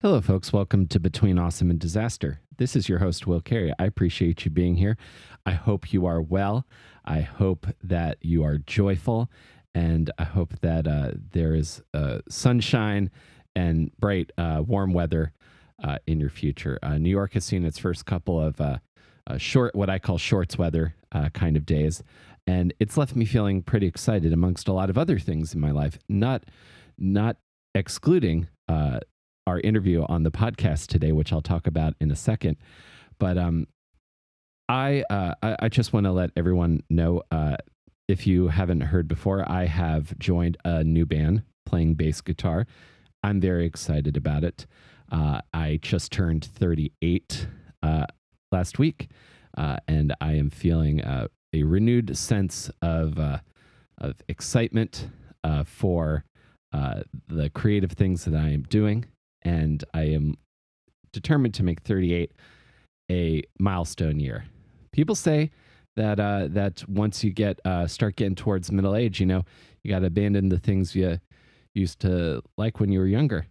Hello, folks. Welcome to Between Awesome and Disaster. This is your host, Will Carey. I appreciate you being here. I hope you are well. I hope that you are joyful. And I hope that there is sunshine and bright, warm weather in your future. New York has seen its first couple of what I call shorts weather kind of days. And it's left me feeling pretty excited amongst a lot of other things in my life, not excluding our interview on the podcast today, which I'll talk about in a second. But I just want to let everyone know, if you haven't heard before, I have joined a new band playing bass guitar. I'm very excited about it. I just turned 38 last week, and I am feeling a renewed sense of excitement for the creative things that I am doing. And I am determined to make 38 a milestone year. People say that once you start getting towards middle age, you got to abandon the things you used to like when you were younger.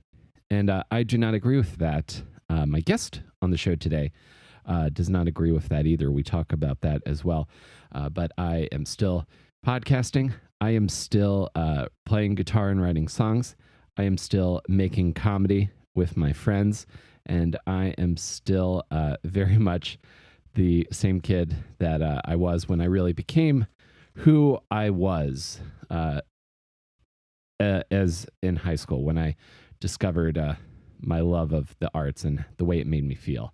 And I do not agree with that. My guest on the show today does not agree with that either. We talk about that as well. But I am still podcasting. I am still playing guitar and writing songs. I am still making comedy with my friends, and I am still very much the same kid that I was when I really became who I was as in high school, when I discovered my love of the arts and the way it made me feel.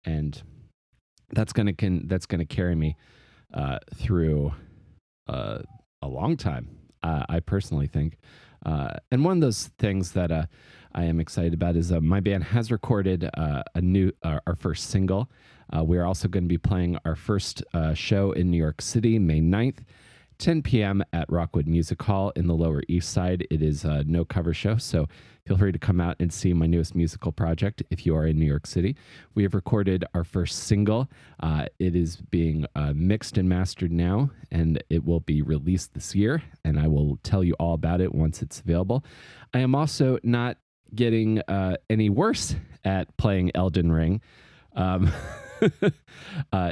And that's gonna carry me through a long time, I personally think. And one of those things that I am excited about is my band has recorded our first single. We're also going to be playing our first show in New York City, May 9th, 10 p.m. at Rockwood Music Hall in the Lower East Side. It is a no cover show, so feel free to come out and see my newest musical project if you are in New York City. We have recorded our first single. It is being mixed and mastered now, and it will be released this year, and I will tell you all about it once it's available. I am also not getting any worse at playing Elden Ring. It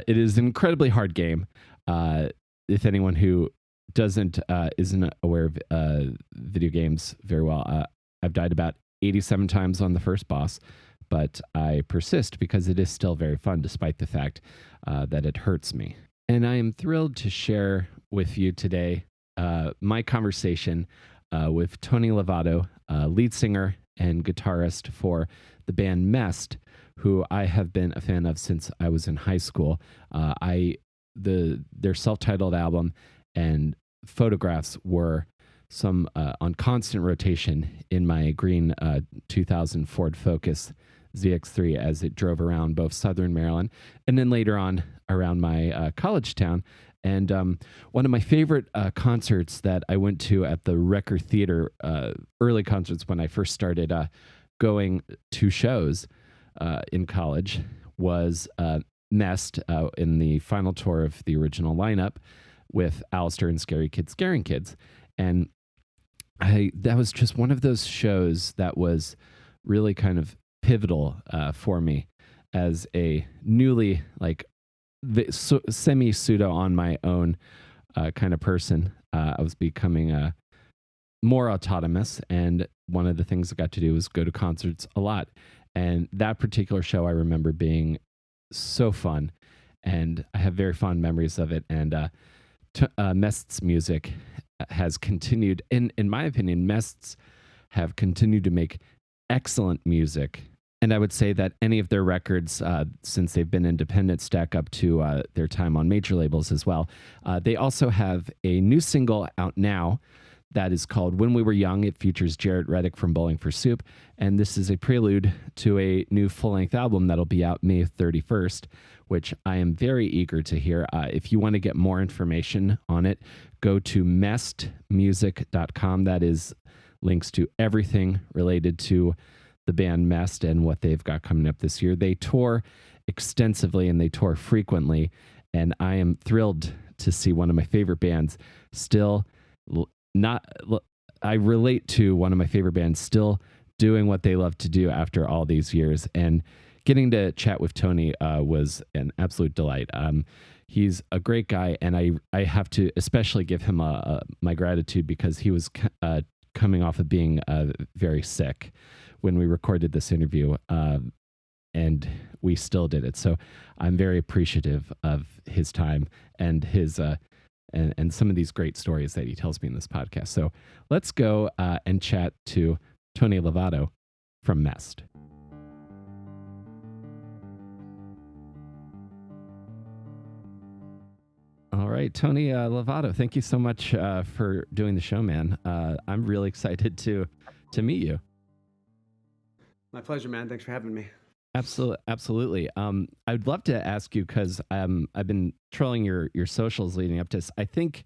is an incredibly hard game. If anyone who isn't aware of video games very well, I've died about 87 times on the first boss, but I persist because it is still very fun despite the fact that it hurts me. And I am thrilled to share with you today my conversation with Tony Lovato, lead singer and guitarist for the band Mest, who I have been a fan of since I was in high school. Their self-titled album and photographs were some on constant rotation in my green 2000 Ford Focus ZX3 as it drove around both Southern Maryland and then later on around my college town. And one of my favorite concerts that I went to at the Record Theater, early concerts when I first started going to shows in college, was Mest in the final tour of the original lineup with Alistair and Scary Kids Scaring Kids. And that was just one of those shows that was really kind of pivotal for me as a newly semi-pseudo on my own kind of person. I was becoming more autonomous, and one of the things I got to do was go to concerts a lot. And that particular show I remember being so fun, and I have very fond memories of it. And Mest's music has continued, in my opinion, Mest's have continued to make excellent music. And I would say that any of their records, since they've been independent, stack up to their time on major labels as well. They also have a new single out now that is called When We Were Young. It features Jarrett Reddick from Bowling for Soup. And this is a prelude to a new full-length album that'll be out May 31st, which I am very eager to hear. If you want to get more information on it, go to mestmusic.com. That is links to everything related to the band Mest and what they've got coming up this year. They tour extensively and they tour frequently, and I am thrilled to see one of my favorite bands still I relate to one of my favorite bands still doing what they love to do after all these years. And getting to chat with Tony was an absolute delight. He's a great guy, and I have to especially give him my gratitude because he was coming off of being very sick when we recorded this interview, and we still did it. So I'm very appreciative of his time and his and some of these great stories that he tells me in this podcast. So let's go and chat to Tony Lovato from Mest. All right, Tony Lovato, thank you so much for doing the show, man. I'm really excited to meet you. My pleasure, man. Thanks for having me. Absolutely. I'd love to ask you because I've been trolling your socials leading up to this. I think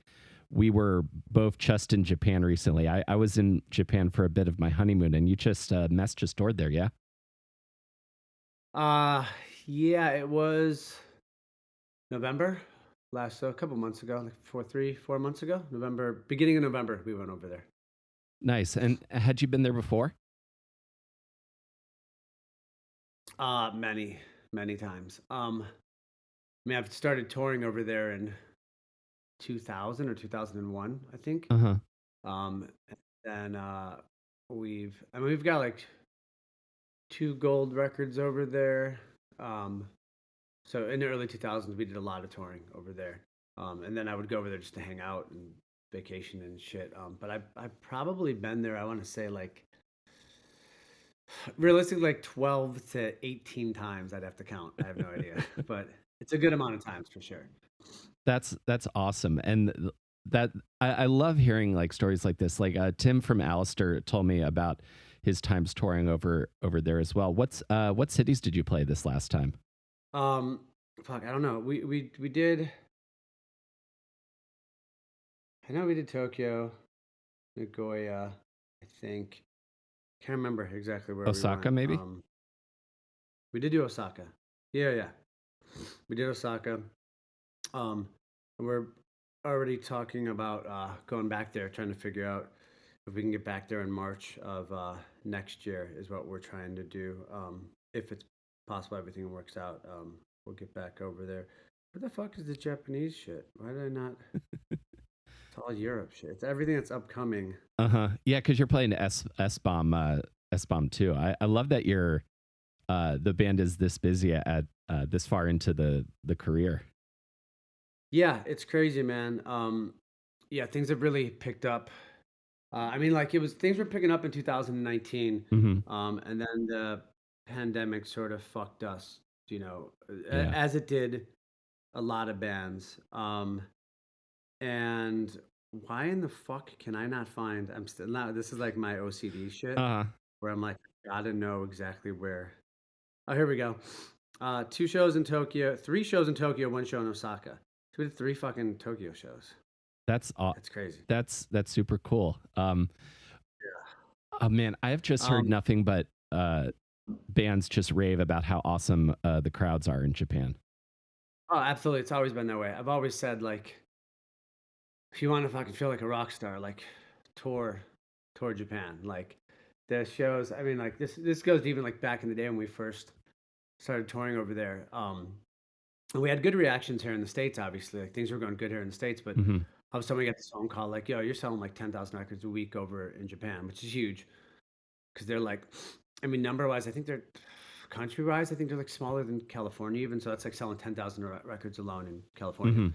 we were both just in Japan recently. I was in Japan for a bit of my honeymoon, and you just Mest just toured there, yeah? Yeah, it was November last, so a couple months ago, like 4 months ago, November, beginning of November, we went over there. Nice. And had you been there before? Many times. I mean, I've started touring over there in 2000 or 2001, I think. Uh-huh. And we've got like 2 gold records over there. So in the early 2000s, we did a lot of touring over there. And then I would go over there just to hang out and vacation and shit. But I've probably been there, I want to say like realistically like 12 to 18 times. I'd have to count. I have no idea, but it's a good amount of times for sure. That's awesome. And that I love hearing like stories like this. Like Tim from Alistair told me about his times touring over there as well. What cities did you play this last time? Fuck, I don't know. We did. I know we did Tokyo, Nagoya. I think. Can't remember exactly where Osaka, we went. maybe. We did do Osaka. Yeah. We did Osaka. And we're already talking about going back there, trying to figure out if we can get back there in March of next year. Is what we're trying to do. If it's possible, everything works out. We'll get back over there. Where the fuck is the Japanese shit? Why did I not? It's all Europe shit. It's everything that's upcoming. Yeah, because you're playing S-Bomb too. I love that you're the band is this busy at this far into the career. Yeah, it's crazy, man. Yeah, things have really picked up. I mean, like things were picking up in 2019, and then the pandemic sort of fucked us, as it did a lot of bands. And why in the fuck can I not find? I'm still not. This is like my OCD shit, where I'm like, gotta know exactly where. Oh, here we go. 2 shows in Tokyo, 3 shows in Tokyo, 1 show in Osaka. So we did 3 fucking Tokyo shows. That's crazy. That's super cool. Oh man, I have just heard nothing but bands just rave about how awesome the crowds are in Japan. Oh, absolutely. It's always been that way. I've always said, like, if you want to fucking feel like a rock star, like, tour Japan. Like, the shows, I mean, like, this goes even, like, back in the day when we first started touring over there. And we had good reactions here in the States, obviously. Like, things were going good here in the States, but all of a sudden we got this phone call, like, yo, you're selling, like, 10,000 records a week over in Japan, which is huge. Because they're, like, I mean, number-wise, I think they're... Country-wise, I think they're like smaller than California, even so. That's like selling 10,000 records alone in California.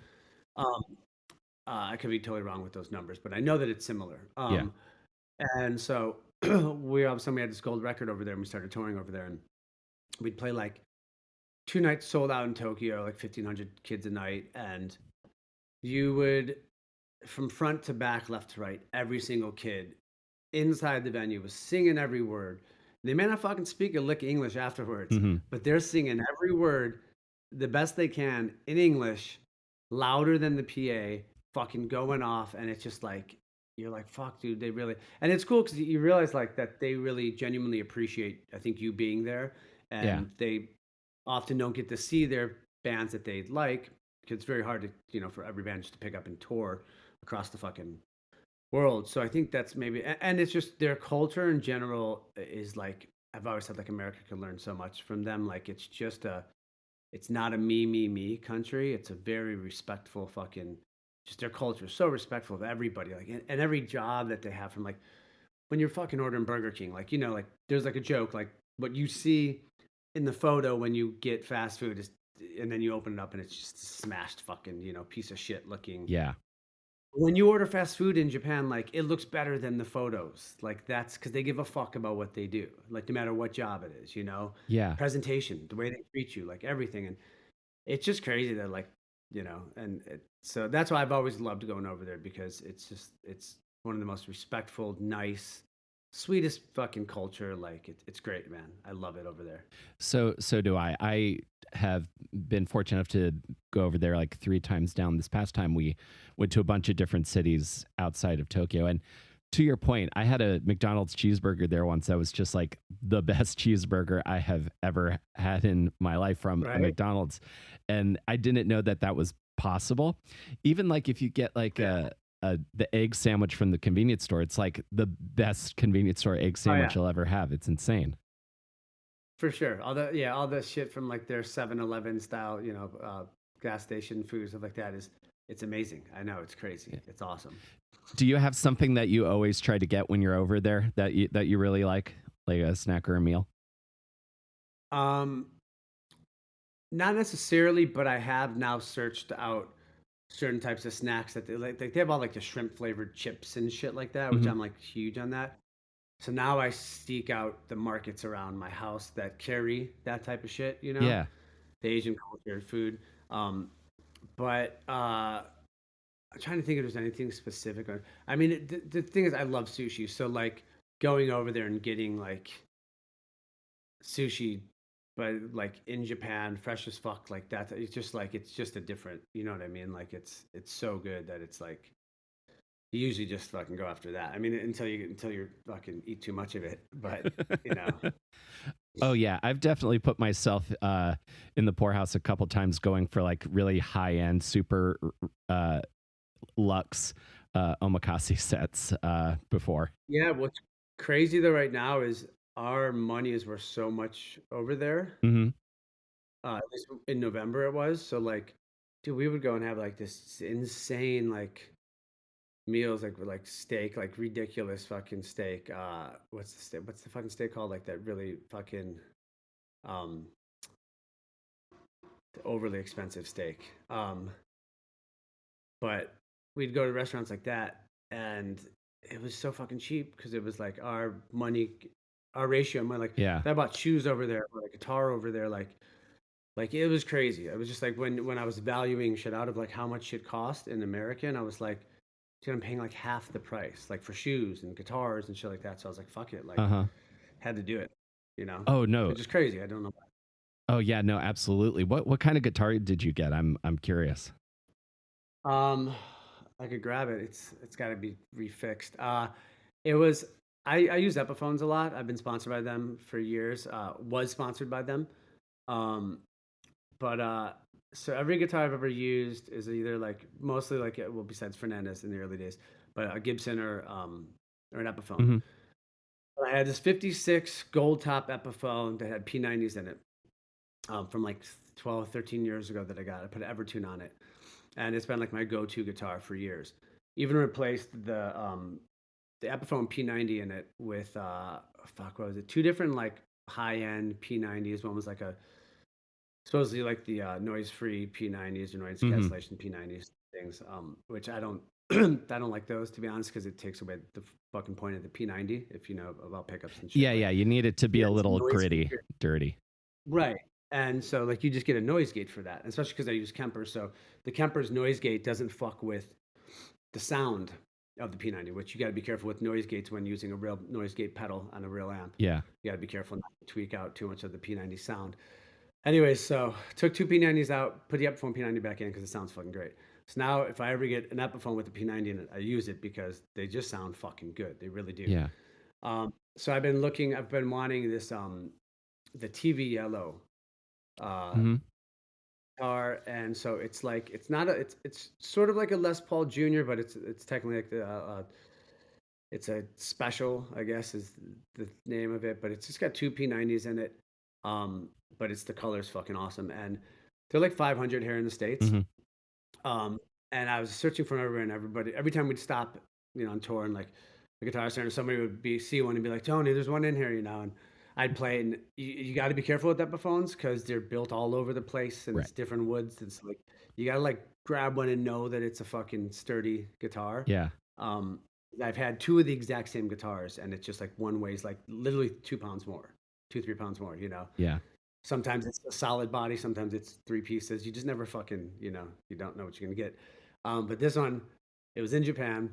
I could be totally wrong with those numbers, but I know that it's similar. And so we all of a sudden we had this gold record over there, and we started touring over there, and we'd play like 2 nights sold out in Tokyo, like 1,500 kids a night, and you would, from front to back, left to right, every single kid inside the venue was singing every word. They may not fucking speak a lick of English afterwards, but they're singing every word the best they can in English, louder than the PA, fucking going off. And it's just like, you're like, fuck, dude, they really... And it's cool because you realize like that they really genuinely appreciate, I think, you being there. And they often don't get to see their bands that they like, because it's very hard to, for every band just to pick up and tour across the fucking world. So I think that's maybe, and it's just their culture in general is like, I've always said like America can learn so much from them. Like it's just it's not a me country. It's a very respectful fucking, just their culture is so respectful of everybody. Like, and every job that they have from like, when you're fucking ordering Burger King, like, like there's like a joke, like what you see in the photo when you get fast food is, and then you open it up and it's just a smashed fucking, piece of shit looking. Yeah. When you order fast food in Japan, like it looks better than the photos. Like that's because they give a fuck about what they do. Like no matter what job it is, Yeah. presentation, the way they treat you, like everything. And it's just crazy that like, so that's why I've always loved going over there because it's one of the most respectful, nice, sweetest fucking culture. Like it's great, man. I love it over there. So do I. I have been fortunate enough to go over there like 3 times down. This past time we went to a bunch of different cities outside of Tokyo. And to your point, I had a McDonald's cheeseburger there once that was just like the best cheeseburger I have ever had in my life from a Right? McDonald's. And I didn't know that that was possible. Even like if you get like Yeah. the egg sandwich from the convenience store, it's like the best convenience store egg Oh sandwich yeah. you'll ever have. It's insane. For sure. All the shit from like their 7-Eleven style, gas station food, stuff like that is it's amazing. I know it's crazy. Yeah. It's awesome. Do you have something that you always try to get when you're over there that you really like a snack or a meal? Um, Not necessarily, but I have now searched out certain types of snacks that they like they have all like the shrimp flavored chips and shit like that, which Hmm. I'm like huge on that. So now I seek out the markets around my house that carry that type of shit, Yeah. the Asian culture, food. Um, but I'm trying to think if there's anything specific. I mean, the thing is, I love sushi. So like going over there and getting like sushi, but like in Japan, fresh as fuck, like that. It's just a different. You know what I mean? Like it's so good that it's like you usually just fucking go after that. I mean, until you fucking eat too much of it. But you know, Oh yeah, I've definitely put myself in the poorhouse a couple times going for like really high end, super uh, luxe omakase sets before. yeah. What's crazy though right now is our money is worth so much over there. Hmm. At least in November it was. So like, dude, we would go and have like this insane like meals like steak, like ridiculous fucking steak. What's the steak? What's the fucking steak called? Like that really fucking um overly expensive steak. But we'd go to restaurants like that, and it was so fucking cheap because it was like our money, our ratio. I'm like, Yeah. if I bought shoes over there, or a guitar over there, like it was crazy. It was just like when I was valuing shit out of like how much shit cost in American, I was like, dude, I'm paying like half the price, like for shoes and guitars and shit like that. So I was like, fuck it, Uh like huh. had to do it, you know? Oh no. It's just crazy. I don't know. Oh yeah. No. Absolutely. What kind of guitar did you get? I'm curious. I could grab it. It's got to be refixed. It was I use Epiphones a lot. I've been sponsored by them for years. Was sponsored by them. Um, but so every guitar I've ever used is either like mostly like well besides Fernandez in the early days, but a Gibson or an Epiphone. Hmm. But I had this '56 gold top Epiphone that had P90s in it from like 12, 13 years ago that I got. I put Evertune on it, and it's been like my go-to guitar for years. Even replaced the Epiphone P90 in it with fuck what was it? Two different like high-end P90s. One was like a supposedly like the noise-free P90s or noise Hmm. cancellation P90s things, which I don't I don't like those to be honest because it takes away the fucking point of the P90 if you know about pickups and shit. Yeah. Like Yeah. You need it to be yeah, a it's a little noise gritty, gate, dirty. right? And so like you just get a noise gate for that, especially because I use Kemper. So the Kemper's noise gate doesn't fuck with the sound of the P90, which you got to be careful with noise gates when using a real noise gate pedal on a real amp. Yeah. You got to be careful not to tweak out too much of the P90 sound. Anyways, so took two P90s out, put the Epiphone P90 back in because it sounds fucking great. So now if I ever get an Epiphone with a P90 in it, I use it because they just sound fucking good. They really do. Yeah. So I've been wanting this the TV Yellow uh Hmm. guitar, and so it's like it's not a it's sort of like a Les Paul Junior, but it's technically like the It's a special, I guess, is the name of it, but it's just got two P90s in it. Um, but it's the color's fucking awesome, and they're like 500 here in the States. Hmm. Um, and I was searching for everywhere, and everybody, every time we'd stop, on tour, and like the guitar center, somebody would be see one and be like, Tony, there's one in here, and I'd play it. And you got to be careful with Epiphones because they're built all over the place, and Right. it's different woods. It's like you got to like grab one and know that it's a fucking sturdy guitar. Yeah. Um, I've had two of the exact same guitars, and it's just like one weighs like literally 2 pounds more, 2, 3 pounds more. Yeah. Sometimes it's a solid body, sometimes it's three pieces. You just never fucking, you don't know what you're gonna get. But this one, it was in Japan,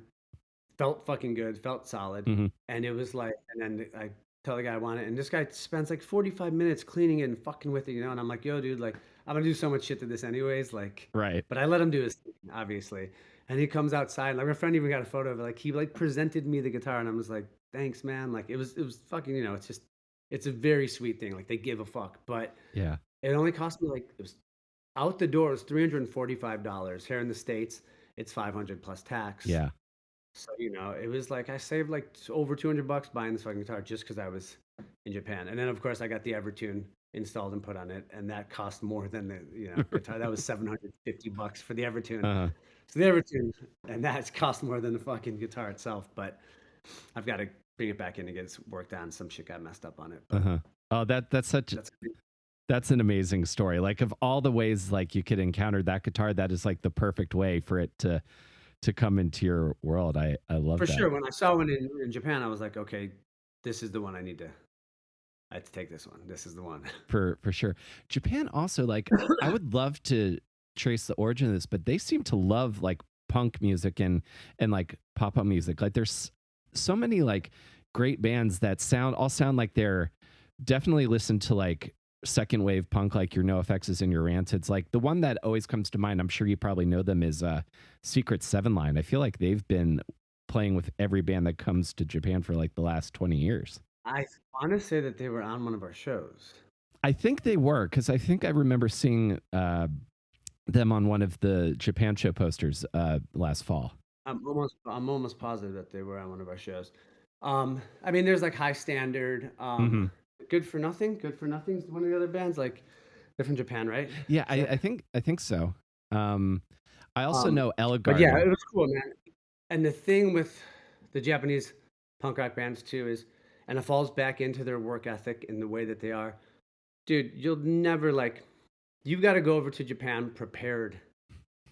felt fucking good, felt solid, Hmm. and it was like, and then I tell the guy I want it, and this guy spends like 45 minutes cleaning it and fucking with it, and I'm like, yo, dude, like, I'm gonna do so much shit to this anyways, like, Right. but I let him do his thing, obviously. And he comes outside, like, my friend even got a photo of it, like, he like presented me the guitar, and I was like, thanks, man. Like, it was fucking, it's just, it's a very sweet thing. Like, they give a fuck, but Yeah. it only cost me like, it was out the door, it was $345. Here in the States, it's 500 plus tax. Yeah. So, it was like I saved like over $200 buying this fucking guitar just because I was in Japan. And then, of course, I got the Evertune installed and put on it, and that cost more than the guitar. That was $750 for the Evertune. Uh-huh. So the Evertune, and that's cost more than the fucking guitar itself. But I've got to bring it back in and get it worked on. Some shit got messed up on it, but Uh-huh. Oh, that's that's an amazing story. Like of all the ways like you could encounter that guitar, that is like the perfect way for it to come into your world. I love for that. sure. When I saw one in Japan, I was like, okay, this is the one I need to. I have to take this one. This is the one. For sure. Japan also like I would love to trace the origin of this, but they seem to love like punk music and like pop up music. Like there's so many like great bands that sound like they're definitely listen to like second wave punk like your NoFX's and your Rancid's. Like the one that always comes to mind, I'm sure you probably know them, is Secret Seven Line. I feel like they've been playing with every band that comes to Japan for like the last 20 years. I want to say that they were on one of our shows. I think they were because I think I remember seeing them on one of the Japan show posters last fall. I'm almost positive that they were on one of our shows. I mean, there's like High Standard, Hmm. Good for Nothing's one of the other bands. Like they're from Japan, right? Yeah, Shit. I think so. Um, I also Um, know Ella but yeah, it Garden. was cool, man. And the thing with the Japanese punk rock bands too is, and it falls back into their work ethic and the way that they are, dude. You'll never like. You've got to go over to Japan prepared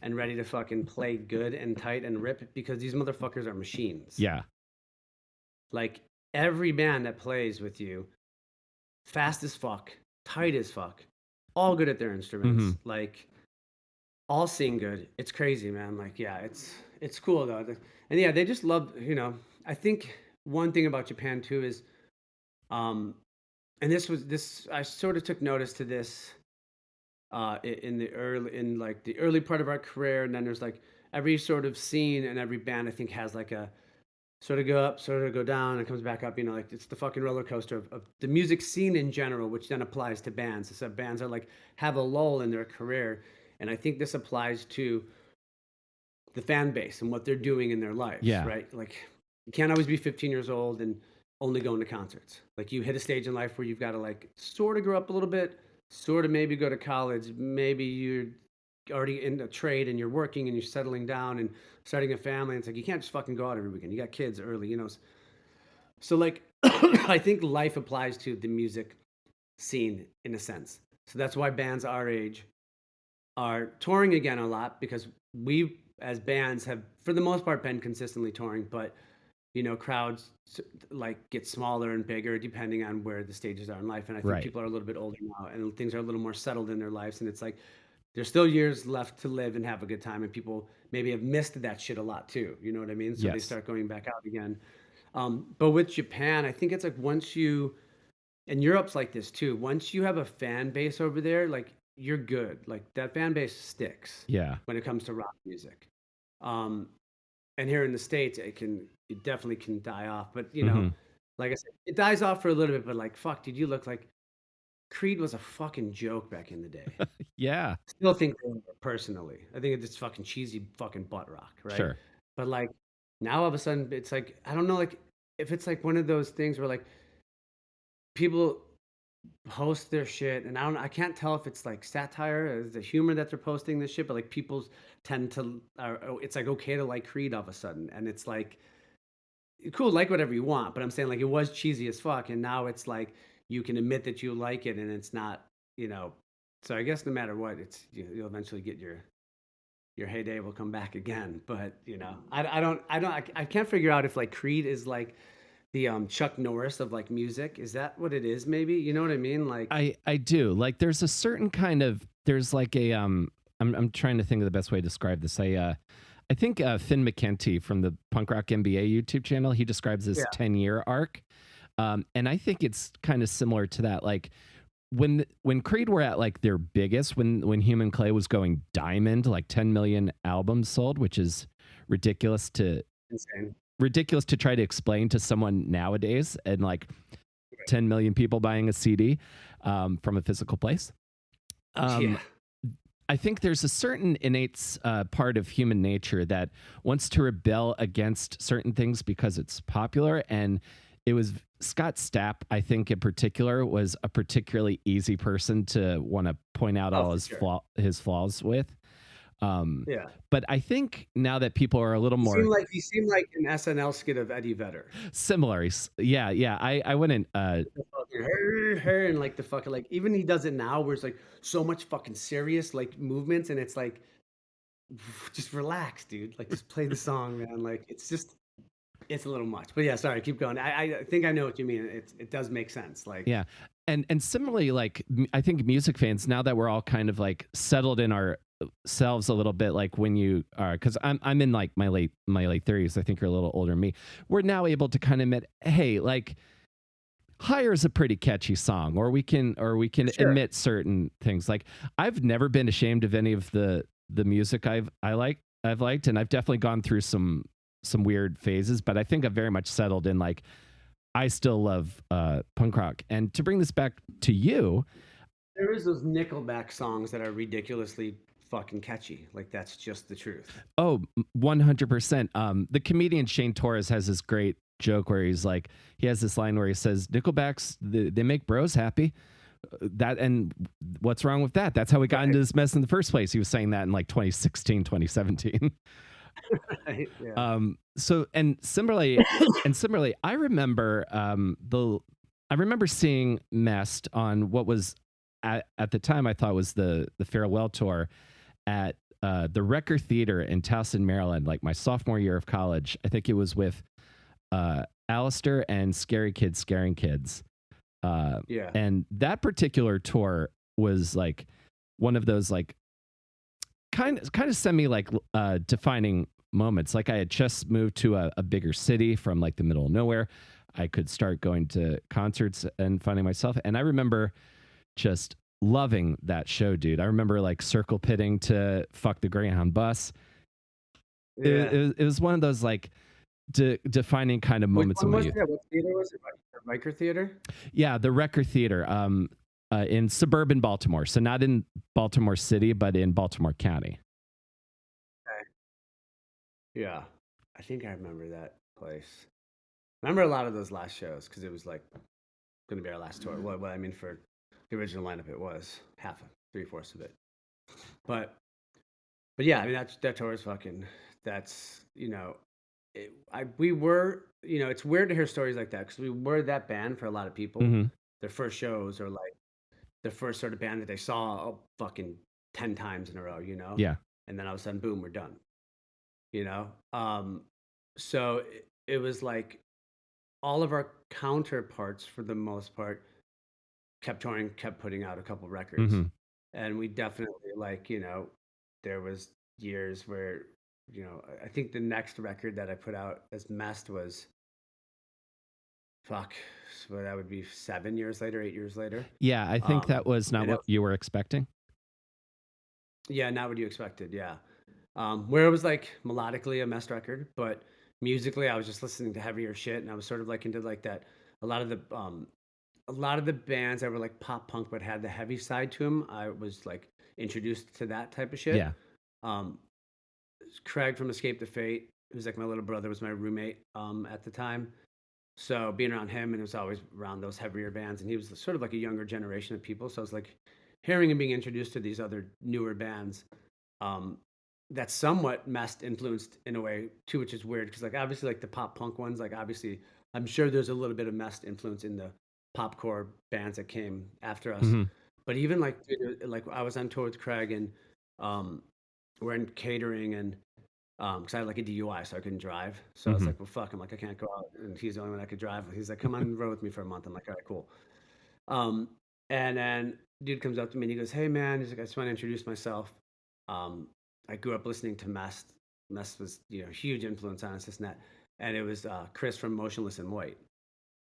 and ready to fucking play good and tight and rip because these motherfuckers are machines. Yeah. Like every band that plays with you, fast as fuck, tight as fuck, all good at their Hmm. instruments, like all sing good. It's crazy, man. Like, yeah, it's cool though. And yeah, they just love. I think one thing about Japan too is, um, and this I sort of took notice to this in like the early part of our career, and then there's like every sort of scene and every band I think has like a sort of go up, sort of go down, and comes back up. Like it's the fucking roller coaster of the music scene in general, which then applies to bands. So bands are like have a lull in their career, and I think this applies to the fan base and what they're doing in their lives, Yeah. right? Like you can't always be 15 years old and only going to concerts. Like you hit a stage in life where you've got to like sort of grow up a little bit, sort of maybe go to college, maybe you're already in a trade and you're working and you're settling down and starting a family. And it's like you can't just fucking go out every weekend. You got kids early. So like I think life applies to the music scene in a sense. So that's why bands our age are touring again a lot because we as bands have for the most part been consistently touring, but crowds like get smaller and bigger depending on where the stages are in life. And I think Right. people are a little bit older now and things are a little more settled in their lives. And it's like there's still years left to live and have a good time. And people maybe have missed that shit a lot too. You know what I mean? So they Yes. start going back out again. But with Japan, I think it's like once you and Europe's like this too. Once you have a fan base over there, like you're good. Like that fan base sticks Yeah. when it comes to rock music. Um, and here in the States, it definitely can die off. But Hmm. like I said, it dies off for a little bit. But like, fuck, did you look like Creed was a fucking joke back in the day? Yeah. Still think they were personally. I think it's just fucking cheesy fucking butt rock, right? Sure. But like Now all of a sudden it's like I don't know, like if it's like one of those things where like people post their shit, and I can't tell if it's like satire, is the humor that they're posting this shit, but like people tend to, it's like okay to like Creed all of a sudden, and it's like cool, like whatever you want, but I'm saying like it was cheesy as fuck, and now it's like you can admit that you like it, and it's not, you know. So I guess no matter what, it's you'll eventually get your heyday will come back again. But you know, I can't figure out if like Creed is like the Chuck Norris of like music. Is that what it is? Maybe you know what I mean? Like I do. Like there's a certain kind of there's like a I'm trying to think of the best way to describe this. I think Finn McKenty from the Punk Rock MBA YouTube channel, he describes this yeah, 10-year arc. And I think it's kind of similar to that. Like when Creed were at like their biggest, when Human Clay was going diamond, like 10 million albums sold, which is ridiculous to insane. try to explain to someone nowadays, and like 10 million people buying a CD from a physical place. Yeah, Um, I think there's a certain innate part of human nature that wants to rebel against certain things because it's popular. And it was Scott Stapp, I think in particular, was a particularly easy person to want to point out oh all for sure. his flaws with. Um, Yeah, but I think now that people are a little more he seemed like an SNL skit of Eddie Vedder. similar, yeah, yeah, I wouldn't. The fucking her, and like the fucking like even he does it now where it's like so much fucking serious like movements, and it's like just relax, dude. Like just play the song, man. Like it's a little much. But yeah, sorry, keep going. I think I know what you mean. It does make sense. Like Yeah. And similarly, like I think music fans, now that we're all kind of like settled in ourselves a little bit, like when you are, because I'm in like my late 30s, I think you're a little older than me. We're now able to kind of admit, hey, like Higher is a pretty catchy song, or we for can sure. admit certain things. Like I've never been ashamed of any of the music I've liked, and I've definitely gone through some weird phases, but I think I've very much settled in like I still love punk rock. And to bring this back to you, There is those Nickelback songs that are ridiculously fucking catchy. Like that's just the truth. oh, 100%. The comedian Shane Torres has this great joke where he's like, he has this line where he says, Nickelbacks, they make bros happy. That, and what's wrong with that? That's how we got Right. into this mess in the first place. He was saying that in like 2016, 2017. Right. Yeah. So, and similarly, I remember seeing Mest on what was at the time I thought was the farewell tour at the Recker Theater in Towson, Maryland, like my sophomore year of college. I think it was with Alistair and Scary Kids Scaring Kids. Yeah. And that particular tour was like one of those like kind of semi like defining moments. Like I had just moved to a bigger city from like the middle of nowhere. I could start going to concerts and finding myself. And I remember just loving that show, dude. I remember like circle pitting to Fuck the Greyhound Bus. Yeah. It was one of those like defining kind of Which moments of one my was youth. that? What theater was it? Riker Theater? Yeah, the Recker Theater in suburban Baltimore. So not in Baltimore City, but in Baltimore County. Okay. Yeah. I think I remember that place. I remember a lot of those last shows because it was like going to be our last tour. What I mean for the original lineup, it was half of three-fourths of it. But yeah, I mean that tour is fucking. That's we were it's weird to hear stories like that because we were that band for a lot of people. Mm-hmm. Their first shows are like the first sort of band that they saw fucking 10 times in a row, Yeah. and then all of a sudden, boom, we're done. You know, so it was like all of our counterparts for the most part kept touring, kept putting out a couple records, Mm-hmm. and we definitely like there was years where I think the next record that I put out as Mest was fuck, so that would be 7 years later, 8 years later, Yeah, I think that was not and it what was, you were expecting. yeah, not what you expected, yeah, where it was like melodically a Mest record, but musically I was just listening to heavier shit, and I was sort of like into like that a lot of the a lot of the bands that were like pop punk but had the heavy side to them, I was like introduced to that type of shit. Yeah. Um, Craig from Escape the Fate, He was like my little brother, was my roommate at the time. So being around him, and it was always around those heavier bands, and he was sort of like a younger generation of people. So I was like hearing and being introduced to these other newer bands um, that somewhat Mest influenced in a way too, which is weird because like obviously like the pop punk ones, like obviously I'm sure there's a little bit of Mest influence in the popcore bands that came after us. Hmm. But even like dude, like I was on tour with Craig and um, we're in catering and because I had like a DUI, so I couldn't drive. So I was Hmm. like, well, fuck. I'm like, I can't go out. And he's the only one that could drive. He's like, come on the road with me for a month. I'm like, all right, cool. Um, and then dude comes up to me and he goes, hey, man. He's like, I just want to introduce myself. Um, I grew up listening to Mest. Mest was, huge influence on us, this and that. And it was Chris from Motionless in White.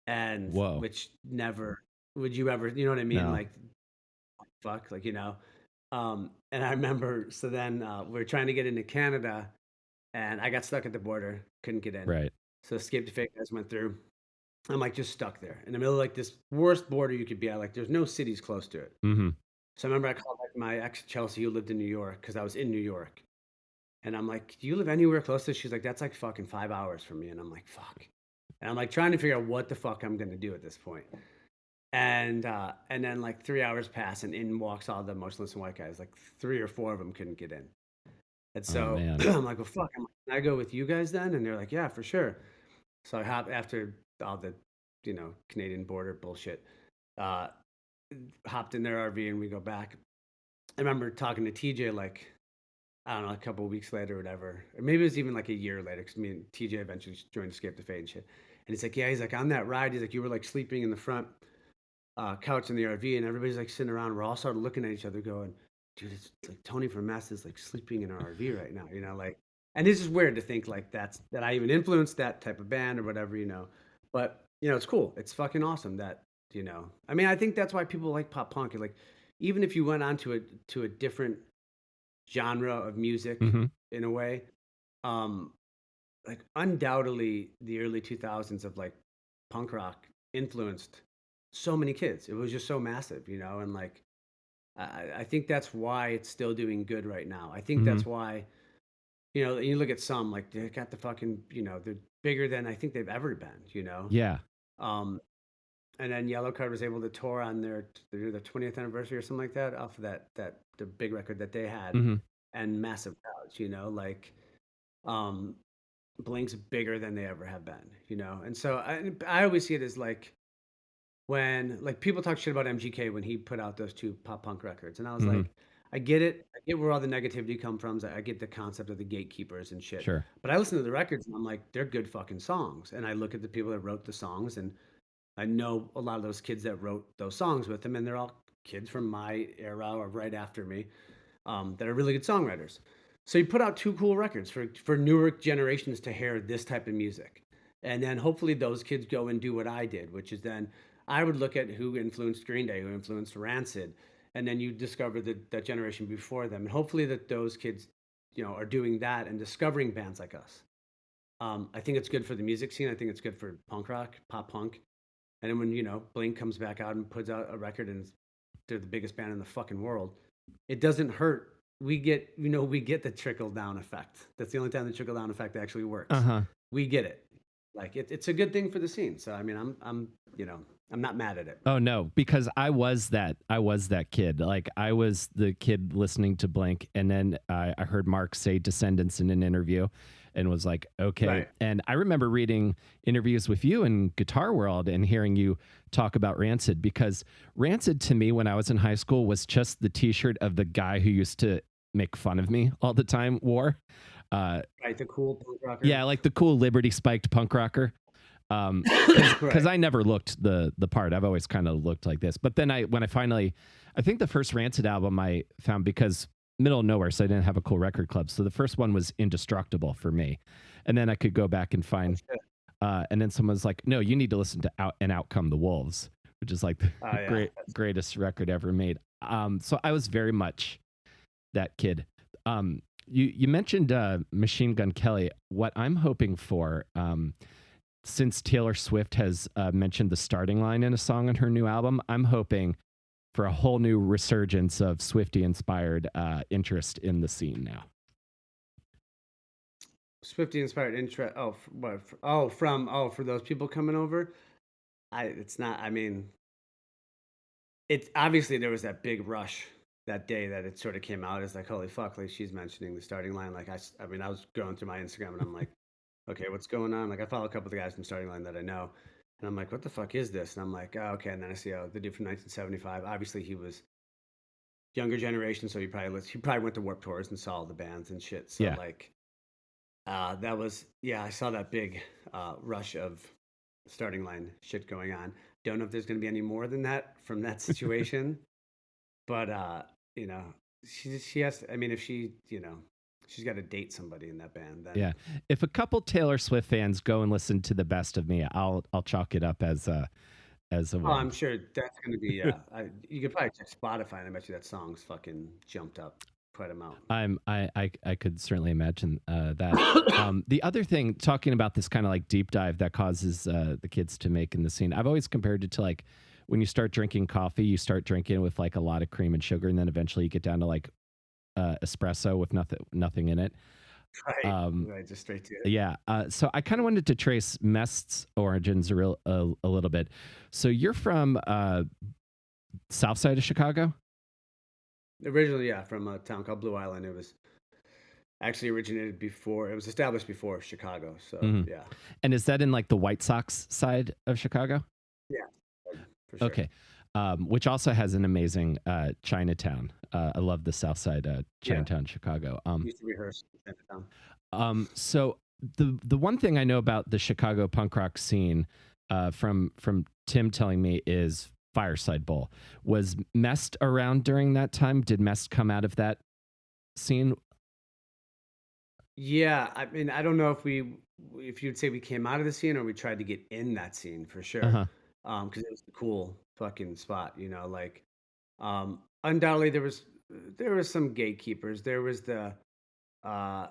And Whoa. which never would you ever, you know what I mean? No. Like, fuck, like, and I remember, so then we were trying to get into Canada and I got stuck at the border, couldn't get in. Right. So escape to fake guys went through. I'm like just stuck there in the middle of like this worst border you could be at. Like there's no cities close to it. Hmm. So I remember I called like my ex Chelsea who lived in New York because I was in New York. And I'm like, do you live anywhere close to this? She's like, that's like fucking 5 hours from me. And I'm like, fuck. And I'm like trying to figure out what the fuck I'm gonna do at this point. And then like 3 hours pass and in walks all the motionless and white guys. Like three or four of them couldn't get in. And Oh so man. I'm like, well, fuck. Can I go with you guys then? And they're like, yeah, for sure. So I hop after all the, Canadian border bullshit. Uh, Hopped in their RV and we go back. I remember talking to TJ like I don't know a couple of weeks later or whatever, or maybe it was even like a year later because me and TJ eventually joined Escape to Fade and shit. And he's like, yeah, he's like on that ride. He's like, you were like sleeping in the front couch in the RV, and everybody's like sitting around. We're all started looking at each other, going, dude, it's like Tony from Mest is like sleeping in our RV right now, like. And it's just weird to think like that I even influenced that type of band or whatever. But it's cool. It's fucking awesome that I mean, I think that's why people like pop punk. Like, even if you went on to a different genre of music Hmm. in a way, um, like undoubtedly the early 2000s of like punk rock influenced so many kids. It was just so massive. And like I think that's why it's still doing good right now. I think Hmm. that's why you look at some like they got the fucking they're bigger than I think they've ever been. Yeah. Um, and then Yellow Card was able to tour on their 20th anniversary or something like that off of that the big record that they had Hmm. and massive crowds. Like um Blink's bigger than they ever have been. And so I always see it as like when like people talk shit about MGK when he put out those two pop punk records, and I was Hmm. like, I get it, I get where all the negativity come from. I get the concept of the gatekeepers and shit, Sure. but I listen to the records and I'm like, they're good fucking songs, and I look at the people that wrote the songs, and I know a lot of those kids that wrote those songs with them, and they're all kids from my era or right after me, that are really good songwriters. So you put out two cool records for newer generations to hear this type of music, and then hopefully those kids go and do what I did, which is then I would look at who influenced Green Day, who influenced Rancid, and then you discover that generation before them, and hopefully that those kids, are doing that and discovering bands like us. I think it's good for the music scene. I think it's good for punk rock, pop punk, and then when Blink comes back out and puts out a record and they're the biggest band in the fucking world, it doesn't hurt. We get the trickle down effect. That's the only time the trickle down effect actually works. Uh-huh. We get it. Like it's a good thing for the scene. So I mean, I'm not mad at it. Oh no, because I was that kid. Like I was the kid listening to Blink, and then I heard Mark say Descendants in an interview, and was like, okay. Right. And I remember reading interviews with you in Guitar World and hearing you talk about Rancid, because Rancid to me when I was in high school was just the T-shirt of the guy who used to make fun of me all the time wore. Right. The cool punk rocker. Yeah, like the cool Liberty spiked punk rocker. Because Right. I never looked the part. I've always kind of looked like this. But then when I finally, I think the first Rancid album I found, because middle of nowhere, so I didn't have a cool record club. So the first one was Indestructible for me, and then I could go back and Oh, find. shit. And then someone was like, "No, you need to listen to Out Come the Wolves," which is like the Oh yeah. greatest record ever made. So I was very much that kid. You mentioned Machine Gun Kelly. What I'm hoping for, since Taylor Swift has mentioned the starting line in a song on her new album, I'm hoping for a whole new resurgence of Swiftie inspired interest in the scene now. Swifty inspired interest. Oh, what? Oh, from for those people coming over. It's not. I mean, it's obviously there was that big rush that day that it sort of came out as like, holy fuck, like she's mentioning the starting line. Like I mean, I was going through my Instagram and I'm like, okay, what's going on? Like I follow a couple of the guys from starting line that I know, and I'm like, what the fuck is this? And I'm like, oh, okay. And then I see the dude from 1975. Obviously, he was younger generation, so he probably went to Warped Tours and saw all the bands and shit. So Yeah. like, that was yeah. I saw that big rush of starting line shit going on. Don't know if there's going to be any more than that from that situation, but you know, she has. I mean, if she, she's got to date somebody in that band, then Yeah. If a couple Taylor Swift fans go and listen to the best of me, I'll chalk it up as a oh, win. I'm sure that's going to be yeah. You could probably check Spotify, and I bet you that song's fucking jumped up quite a amount. I could certainly imagine that. The other thing, talking about this kind of like deep dive that causes the kids to make in the scene, I've always compared it to like when you start drinking coffee, you start drinking with like a lot of cream and sugar, and then eventually you get down to like espresso with nothing in it. Right, Um, right, just straight to it. yeah. So I kind of wanted to trace Mest's origins a little bit. So you're from South Side of Chicago. Originally, yeah, from a town called Blue Island. It was actually originated before. It was established before Chicago. So Hmm. yeah, And is that in like the White Sox side of Chicago? yeah, for sure. Okay. Which also has an amazing Chinatown. I love the South Side Yeah, Chinatown, Chicago. used to rehearse in the town. So the one thing I know about the Chicago punk rock scene, from Tim telling me, is Fireside Bowl. Was Mest around during that time? Did Mest come out of that scene? Yeah, I mean, I don't know if you'd say we came out of the scene or we tried to get in that scene for Uh sure. huh. Because it was a cool fucking spot, like, undoubtedly there was some gatekeepers. There was the, uh,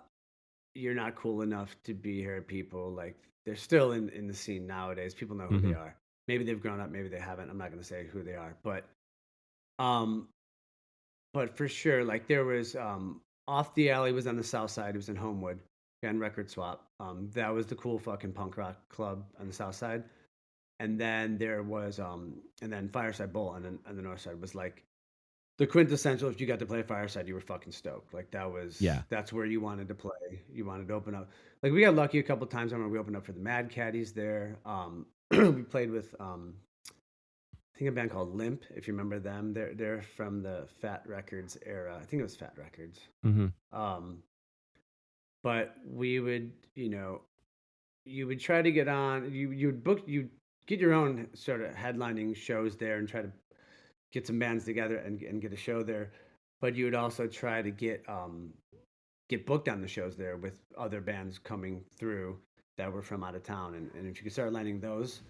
"You're not cool enough to be here," people, like, they're still in the scene nowadays. People know who Hmm. they are. Maybe they've grown up, maybe they haven't. I'm not gonna say who they are, um but for sure, like there was off the alley was on the south side. It was in Homewood and Record Swap. That was the cool fucking punk rock club on the south side. And then there was and then Fireside Bowl on the north side was like the quintessential. If you got to play Fireside, you were fucking stoked. Like Yeah. that's where you wanted to play. You wanted to open up. Like we got lucky a couple times. I remember we opened up for the Mad Caddies there. We played with I think a band called Limp, if you remember them. They're from the Fat Records era. I think it was Fat Records. Hmm. Um, but we would, you would try to get on. You get your own sort of headlining shows there and try to get some bands together and get a show there. But you would also try to get booked on the shows there with other bands coming through that were from out of town. And if you could start landing those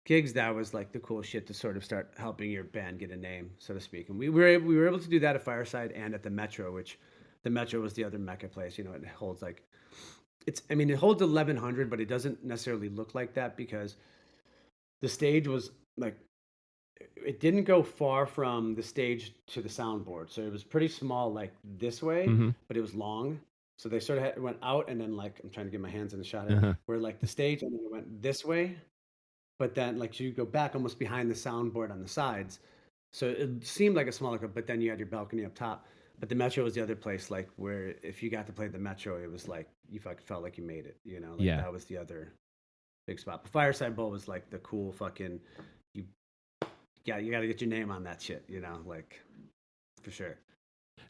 gigs, that was like the cool shit to sort of start helping your band get a name, so to speak. And we were able to do that at Fireside and at the Metro, which the Metro was the other mecca place. It holds like it holds 1,100, but it doesn't necessarily look like that because the stage was like it didn't go far from the stage to the soundboard, so it was pretty small, like this way, Hmm. but it was long. So they sort of went out, and then like I'm trying to get my hands in the shot at Uh-huh. where like the stage, and then it went this way, but then like you go back almost behind the soundboard on the sides. So it seemed like a smaller club, but then you had your balcony up top. But the Metro was the other place, like where if you got to play the Metro, it was like you fucking felt like you made it. Like Yeah. that was the other big spot. But Fireside Bowl was like the cool fucking you. Yeah, you got to get your name on that shit. Like for sure.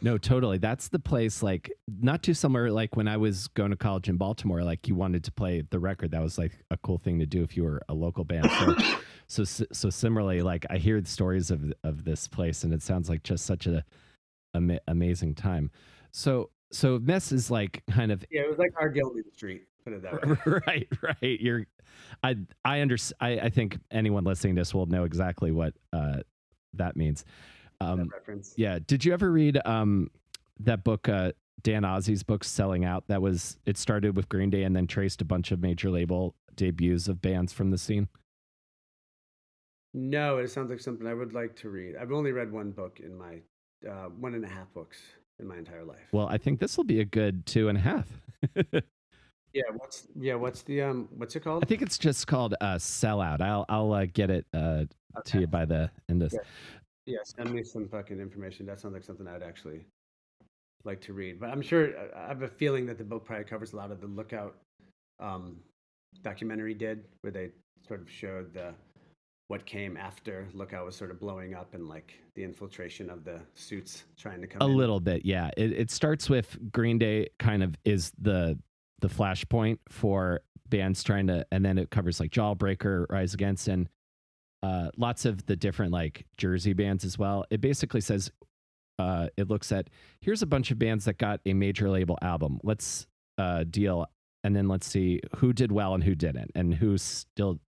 No, totally. That's the place, like, not too similar. Like, when I was going to college in Baltimore, like, you wanted to play the record. That was like a cool thing to do if you were a local band. So similarly, like, I hear the stories of this place, and it sounds like just such a amazing time. So Mess is like kind of Yeah, it was like our Gilman Street. Put it that way. right. I think anyone listening to this will know exactly what that means. That Um, reference. yeah. Did you ever read that book, Dan Ozzi's book, Selling Out? It started with Green Day and then traced a bunch of major label debuts of bands from the scene. No, it sounds like something I would like to read. I've only read one book in my 1.5 books in my entire life. Well, I think this will be a good 2.5. What's the what's it I called? think it's just called Sellout. I'll get it to Okay. you by the end of this. Yeah. Yeah. Send me some fucking information. That sounds like something I'd actually like to read. But I'm sure I have a feeling that the book probably covers a lot of the Lookout um, documentary did, where they sort of showed the what came after Lookout was sort of blowing up and like the infiltration of the suits trying to come A in. little bit, yeah. It starts with Green Day kind of is the flashpoint for bands trying to, and then it covers like Jawbreaker, Rise Against, and lots of the different like Jersey bands as well. It basically says it looks at here's a bunch of bands that got a major label album. Let's deal, and then let's see who did well and who didn't, and who's still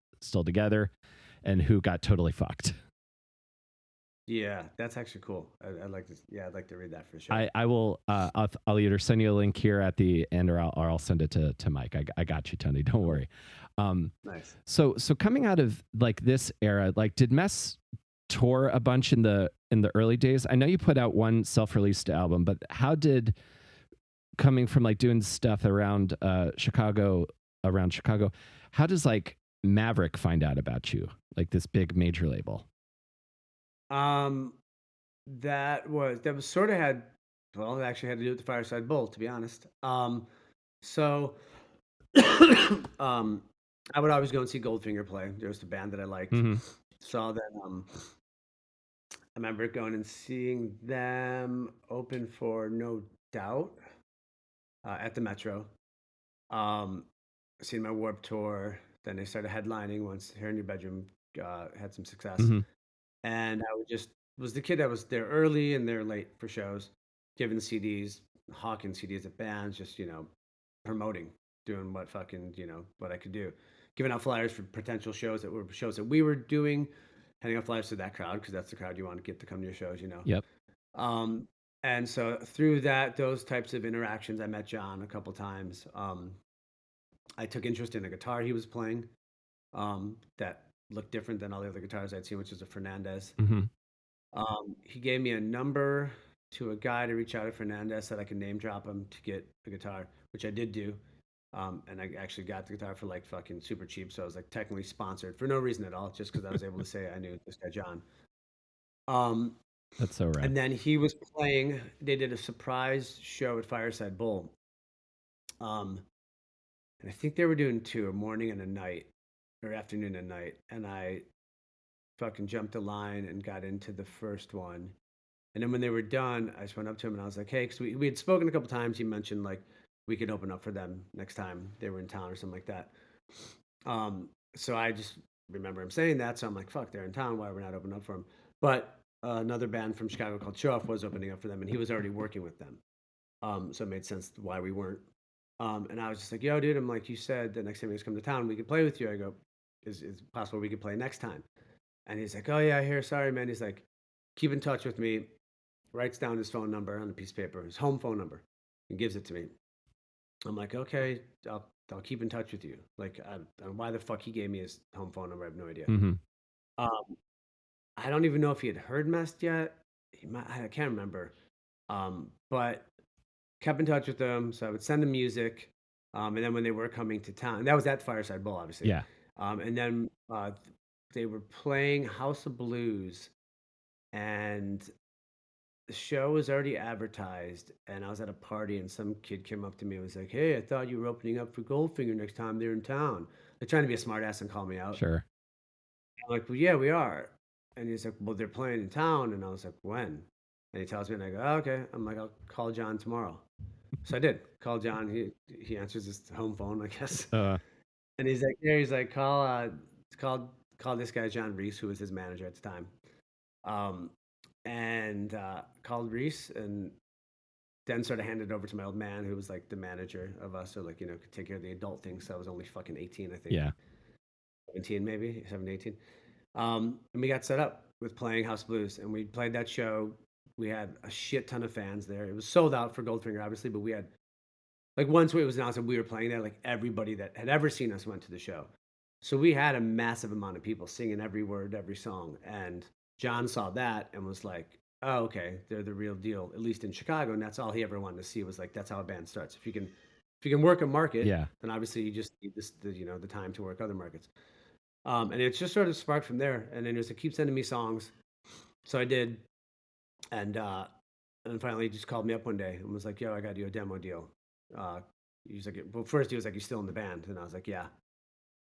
together, and who got totally fucked. Yeah, that's actually cool. I'd like to. Yeah, I'd like to read that for sure. I will I'll either send you a link here at the end, or I'll send it to Mike. I got you, Tony. Don't worry. Nice. So coming out of like this era, like did Mest tour a bunch in the early days? I know you put out one self-released album, but how did coming from like doing stuff around Chicago, how does like Maverick find out about you, like this big major label? Um, that was sort of had well, it actually had to do with the Fireside Bowl, to be honest. So um, I would always go and see Goldfinger play. There was a band that I liked. Mm-hmm. Saw that. I remember going and seeing them open for No Doubt at the Metro. Um, Seen my Warp Tour. Then they started headlining once Here in Your Bedroom had some success. Mm-hmm. And I would just was the kid that was there early and there late for shows, giving CDs, hawking CDs at bands, just promoting, doing what fucking what I could do, giving out flyers for potential shows that were shows that we were doing, handing out flyers to that crowd because that's the crowd you want to get to come to your shows. Yep. Um, and so through those types of interactions, I met John a couple times. I took interest in a guitar he was playing that looked different than all the other guitars I'd seen, which was a Fernandez. Mm-hmm. He gave me a number to a guy to reach out to Fernandez, said I could name drop him to get a guitar, which I did do. And I actually got the guitar for like fucking super cheap. So I was like technically sponsored for no reason at all, just because I was able to say I knew this guy, John. Um, That's so rad. and then he was playing, they did a surprise show at Fireside Bowl. Um, and I think they were doing two, a morning and a night, or afternoon and night. And I fucking jumped the line and got into the first one. And then when they were done, I just went up to him and I was like, hey, because we had spoken a couple times. He mentioned like we could open up for them next time they were in town or something like that. So I just remember him saying that. So I'm like, fuck, they're in town. Why are we not opening up for them? But another band from Chicago called Show Off was opening up for them and he was already working with them. So it made sense why we weren't. And I was just like, yo, dude, I'm like, you said the next time you guys come to town, we could play with you. I go, is possible we could play next time? And he's like, oh, yeah, here. Sorry, man. He's like, keep in touch with me. Writes down his phone number on a piece of paper, his home phone number, and gives it to me. I'm like, okay, I'll keep in touch with you. Like, why the fuck he gave me his home phone number? I have no idea. Mm-hmm. Um, I don't even know if he had heard Mest yet. I can't remember. But kept in touch with them, so I would send them music. And then when they were coming to town, and that was at Fireside Bowl, obviously. Yeah. And then they were playing House of Blues, and the show was already advertised. And I was at a party, and some kid came up to me and was like, "Hey, I thought you were opening up for Goldfinger next time they're in town." They're trying to be a smartass and call me out. Sure. I'm like, "Well, yeah, we are." And he's like, "Well, they're playing in town." And I was like, "When?" And he tells me, and I go, oh, "Okay." I'm like, "I'll call John tomorrow." So I did call John. He answers his home phone, I guess. And he's like, "Yeah." He's like, call this guy John Reese, who was his manager at the time." Um, and called Reese, and then sort of handed it over to my old man, who was like the manager of us, so like could take care of the adult things. So I was only fucking 18, I think. Yeah. 17 maybe, 17, 18. And we got set up with playing House Blues, and we played that show. We had a shit ton of fans there. It was sold out for Goldfinger, obviously, but we had like once it was announced that we were playing there, like everybody that had ever seen us went to the show. So we had a massive amount of people singing every word, every song. And John saw that and was like, oh, okay, they're the real deal, at least in Chicago. And that's all he ever wanted to see was like, that's how a band starts. If you can If you can work a market, Yeah. then obviously you just need the time to work other markets. And it's just sort of sparked from there. And then he was like, keep sending me songs. So I did, and finally he just called me up one day and was like, "Yo, I got you a demo deal." Uh, he's like, "Well, first he was like, you still in the band?" And I was like, "Yeah."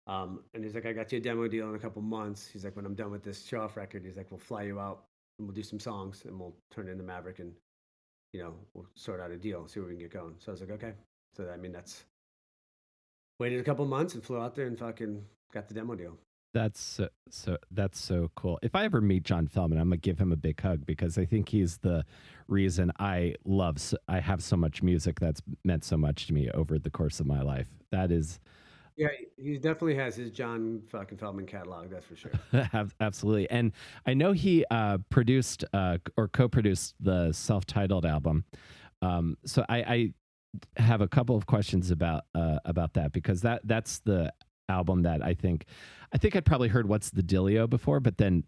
And he's like, "I got you a demo deal in a couple months." He's like, "When I'm done with this show off record," he's like, "We'll fly you out and we'll do some songs and we'll turn it into Maverick and we'll sort out a deal, see where we can get going." So I was like, "Okay." So I mean, that's waited a couple months and flew out there and fucking got the demo deal. That's so cool. If I ever meet John Feldmann, I'm gonna give him a big hug because I think he's the reason I have so much music that's meant so much to me over the course of my life. That is Yeah, he definitely has his John fucking Feldman catalog, that's for sure. absolutely. And I know he produced or co-produced the self-titled album. So I have a couple of questions about that because that's the album that I think I'd probably heard What's the Dealio before, but then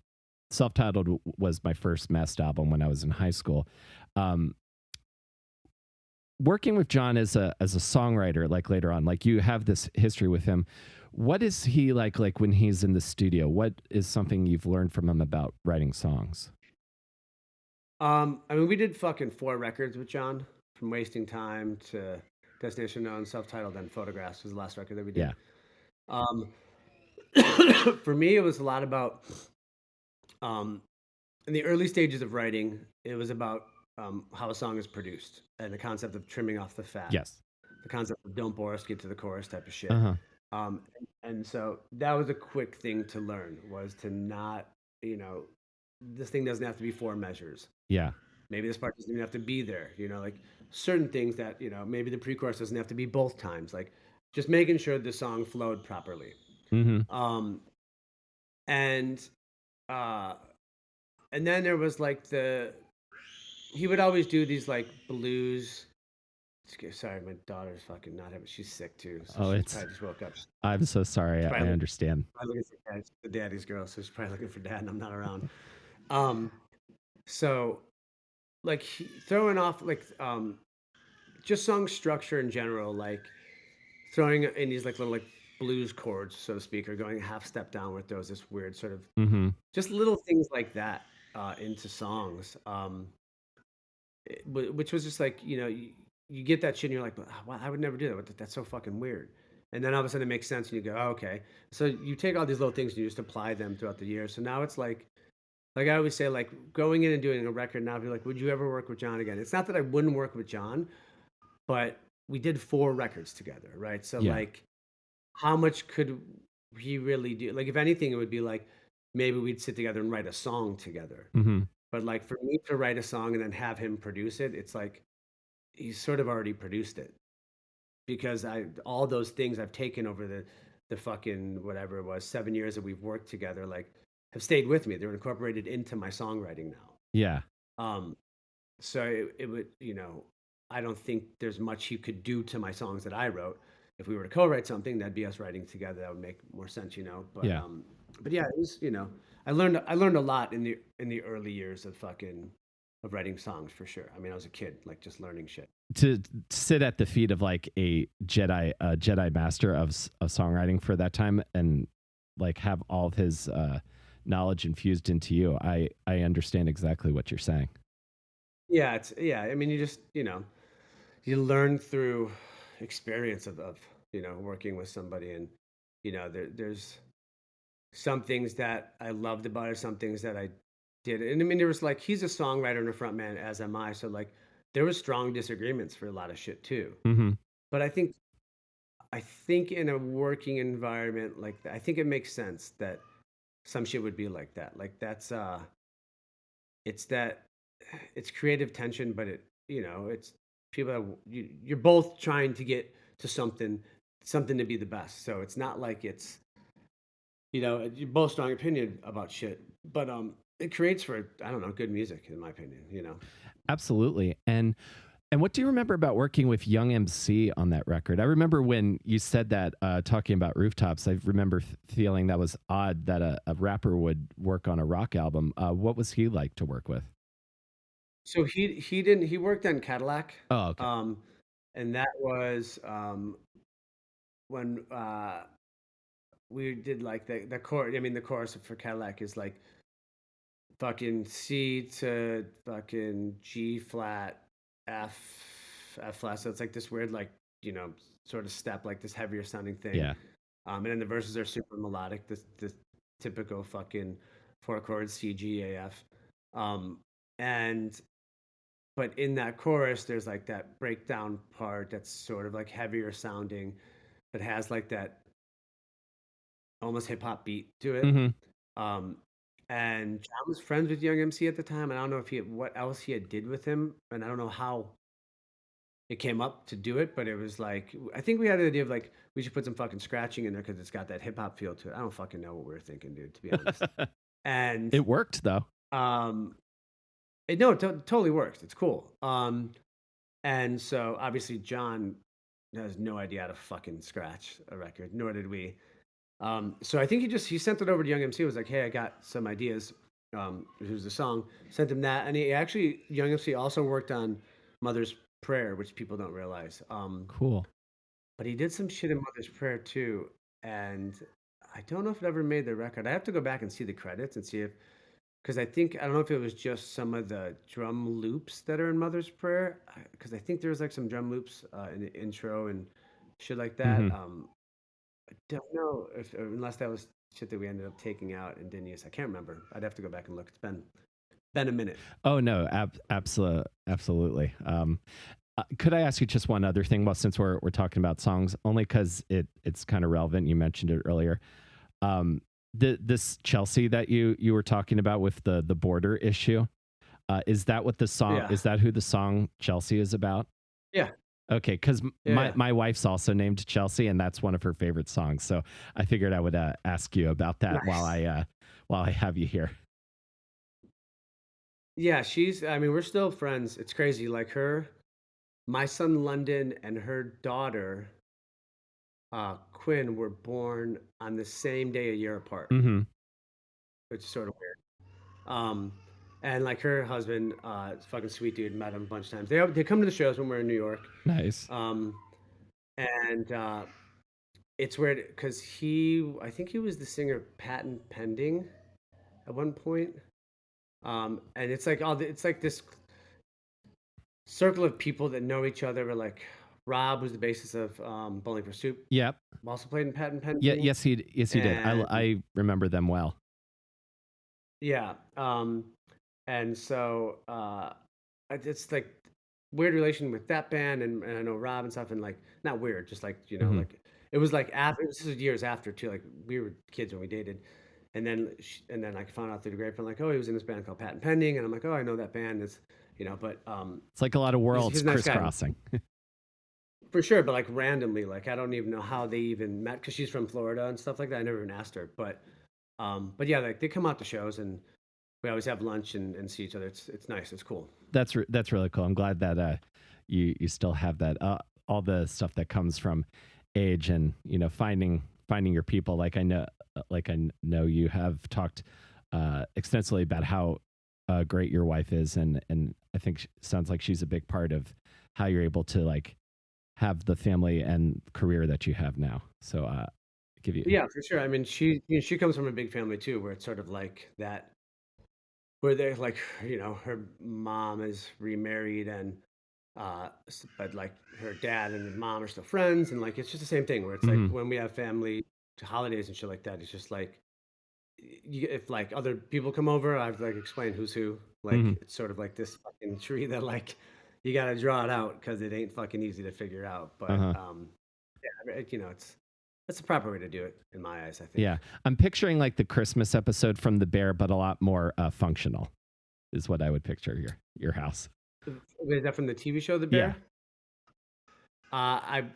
self-titled was my first Mest album when I was in high school. Um, Working with John as a songwriter, like later on, like you have this history with him. What is he like when he's in the studio? What is something you've learned from him about writing songs? I mean, we did fucking 4 records with John, from Wasting Time to Destination Unknown, self-titled, and Photographs was the last record that we Yeah. did. Um, for me, it was a lot about, um, in the early stages of writing, it was about how a song is produced and the concept of trimming off the fat, Yes. the concept of don't bore us, get to the chorus type of shit. Uh-huh. And so that was a quick thing to learn was to not, you know, this thing doesn't have to be 4 measures. Yeah. Maybe this part doesn't even have to be there, like certain things that, maybe the pre-chorus doesn't have to be both times, like just making sure the song flowed properly. Mhm. Um, and uh, and then there was like he would always do these like blues. Sorry, my daughter's fucking not having. She's sick too, so Oh, she's it's probably just woke up. She's I'm so sorry. I probably understand. looking for dad. She's the daddy's girl, so she's probably looking for dad, and I'm not around. Um, so like throwing off like just song structure in general, like throwing in these like little like blues chords, so to speak, or going half step downward throws this weird sort of Mhm. just little things like that into songs. Which was just like you get that shit and you're like, well, I would never do that. That's so fucking weird. And then all of a sudden it makes sense and you go, oh, okay. So you take all these little things and you just apply them throughout the year. So now it's like I always say, like going in and doing a record now, be like, would you ever work with John again? It's not that I wouldn't work with John, but we did 4 records together, right? So Yeah. like, how much could he really do? Like, if anything, it would be like maybe we'd sit together and write a song together. Mhm. But like for me to write a song and then have him produce it, it's like he's sort of already produced it because I all those things I've taken over the fucking whatever it was 7 years that we've worked together, like have stayed with me. They're incorporated into my songwriting now. Yeah. Um, so it would, I don't think there's much he could do to my songs that I wrote. If we were to co-write something, that'd be us writing together. That would make more sense. Yeah. But yeah, it was, I learned a lot in the early years of writing songs for sure. I mean, I was a kid, like just learning shit. To sit at the feet of like a Jedi master of songwriting for that time and like have all of his knowledge infused into you. I understand exactly what you're saying. Yeah. I mean, you just, you learn through experience of working with somebody, and there's some things that I loved about it, some things that I did. And I mean, there was like he's a songwriter and a front man, as am I. So like there was strong disagreements for a lot of shit too. Mhm. But I think in a working environment like that, I think it makes sense that some shit would be like that. Like it's that it's creative tension, but it's people that you're both trying to get to something to be the best. So it's not like it's you're both strong opinion about shit, but it creates for I don't know good music in my opinion. Absolutely. And what do you remember about working with Young MC on that record? I remember when you said that talking about Rooftops. I remember feeling that was odd that a rapper would work on a rock album. What was he like to work with? So he didn't he worked on Cadillac, Oh, okay. um, and that was when we did like the chorus. I mean, the chorus for Cadillac is like fucking C to fucking G flat, F, F flat. So it's like this weird, like, sort of step, like this heavier sounding thing. Yeah. And then the verses are super melodic, this typical fucking four chords C, G, A, F. Um, and but in that chorus, there's like that breakdown part that's sort of like heavier sounding, but has like that almost hip hop beat to it. Hmm. Um, and John was friends with Young MC at the time, and I don't know if what else he had did with him, and I don't know how it came up to do it, but it was like I think we had the idea of like we should put some fucking scratching in there because it's got that hip hop feel to it. I don't fucking know what we were thinking, dude, to be honest. And It worked though. um, no, it totally works. It's cool. And so obviously John has no idea how to fucking scratch a record, nor did we. So I think he sent it over to Young MC. Was like, hey, I got some ideas. Here's the song. Sent him that, and he actually Young MC also worked on Mother's Prayer, which people don't realize. Cool. But he did some shit in Mother's Prayer too, and I don't know if it ever made the record. I have to go back and see the credits and see if because I don't know if it was just some of the drum loops that are in Mother's Prayer because I think there's like some drum loops in the intro and shit like that. Hmm. I don't know if unless that was shit that we ended up taking out and didn't use. I can't remember. I'd have to go back and look. It's been a minute. Oh no, absolutely. Could I ask you just one other thing? Well, since we're talking about songs, only because it's kind of relevant. You mentioned it earlier. This Chelsea that you were talking about with the border issue. Is that what the song? Yeah. Is that who the song Chelsea is about? Yeah. Okay, because Yeah. my wife's also named Chelsea, and that's one of her favorite songs. So I figured I would ask you about that Nice. while I have you here. Yeah, I mean, we're still friends. It's crazy. Like my son London and her daughter Quinn were born on the same day a year apart, Hmm. which is sort of weird. Um, and like her husband, is a fucking sweet dude. Met him a bunch of times. They come to the shows when we're in New York. Nice. Um, and it's weird because I think he was the singer of Patent Pending at one point. And it's like it's like this circle of people that know each other. Were like Rob was the basis of Bowling for Soup. Yep. Also played in Patent Yeah. Pending, Yes he did. and I remember them well. yeah, and so it's like weird relation with that band, and I know Rob and stuff, and like not weird, just like Hmm. like it was like after this is years after too. Like we were kids when we dated, and then I found out through the grapevine like, oh, he was in this band called Patent Pending, and I'm like, oh, I know that band is but It's like a lot of worlds he's a nice guy crisscrossing. for sure, but like randomly, like I don't even know how they even met because she's from Florida and stuff like that. I never even asked her, but yeah, like they come out to shows and we always have lunch and see each other. It's nice. It's cool. That's really cool. I'm glad that you still have that all the stuff that comes from age and finding your people. Like I know you have talked extensively about how great your wife is, and I think sounds like she's a big part of how you're able to like have the family and career that you have now. So give you Yeah, for sure. I mean, she comes from a big family too, where it's sort of like that, where they're like, her mom is remarried and but like her dad and his mom are still friends, and like it's just the same thing where it's like Mhm. when we have family holidays and shit like that, it's just like if like other people come over, I've like explained who's who. Like Mhm. it's sort of like this fucking tree that like you got to draw it out because it ain't fucking easy to figure out. But Uh-huh. yeah, that's the proper way to do it in my eyes. I think. Yeah. I'm picturing like the Christmas episode from The Bear, but a lot more functional is what I would picture your house. Is that from the TV show The Yeah. Bear?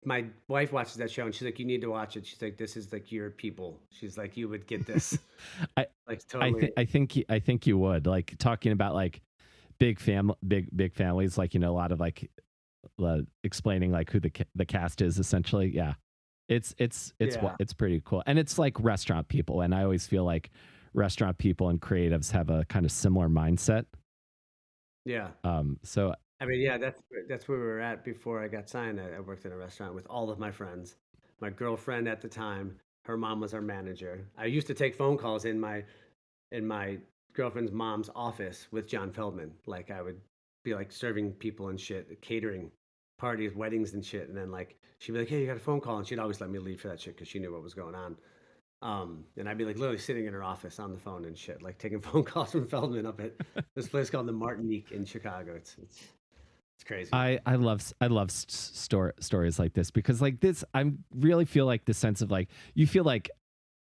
My wife watches that show and she's like, you need to watch it. She's like, this is like your people. She's like, you would get this. I Like totally. I think you would like talking about like big families, like a lot of like explaining like who the cast is essentially. Yeah. Yeah. It's pretty cool. And it's like restaurant people, and I always feel like restaurant people and creatives have a kind of similar mindset. Yeah. So I mean, yeah, that's where we were at before I got signed. I worked in a restaurant with all of my friends. My girlfriend at the time, her mom was our manager. I used to take phone calls in my girlfriend's mom's office with John Feldmann. Like I would be like serving people and shit, catering parties, weddings and shit. And then like she'd be like, "Hey, you got a phone call," and she'd always let me leave for that shit because she knew what was going on. And I'd be like literally sitting in her office on the phone and shit, like taking phone calls from Feldman up at this place called the Martinique in Chicago. It's crazy. I love stories like this because like this I really feel like the sense of like you feel like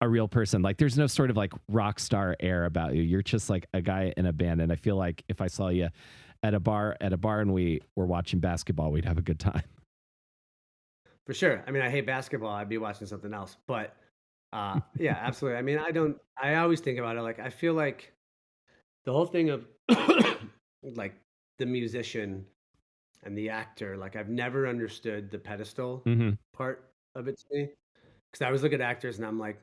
a real person. Like there's no sort of like rock star air about you. You're just like a guy in a band. And I feel like if I saw you at a bar and we were watching basketball, we'd have a good time. For sure. I mean, I hate basketball. I'd be watching something else. But yeah, absolutely. I mean, I don't. I always think about it. Like I feel like the whole thing of like the musician and the actor. Like I've never understood the pedestal Hmm. part of it to me because I always look at actors and I'm like,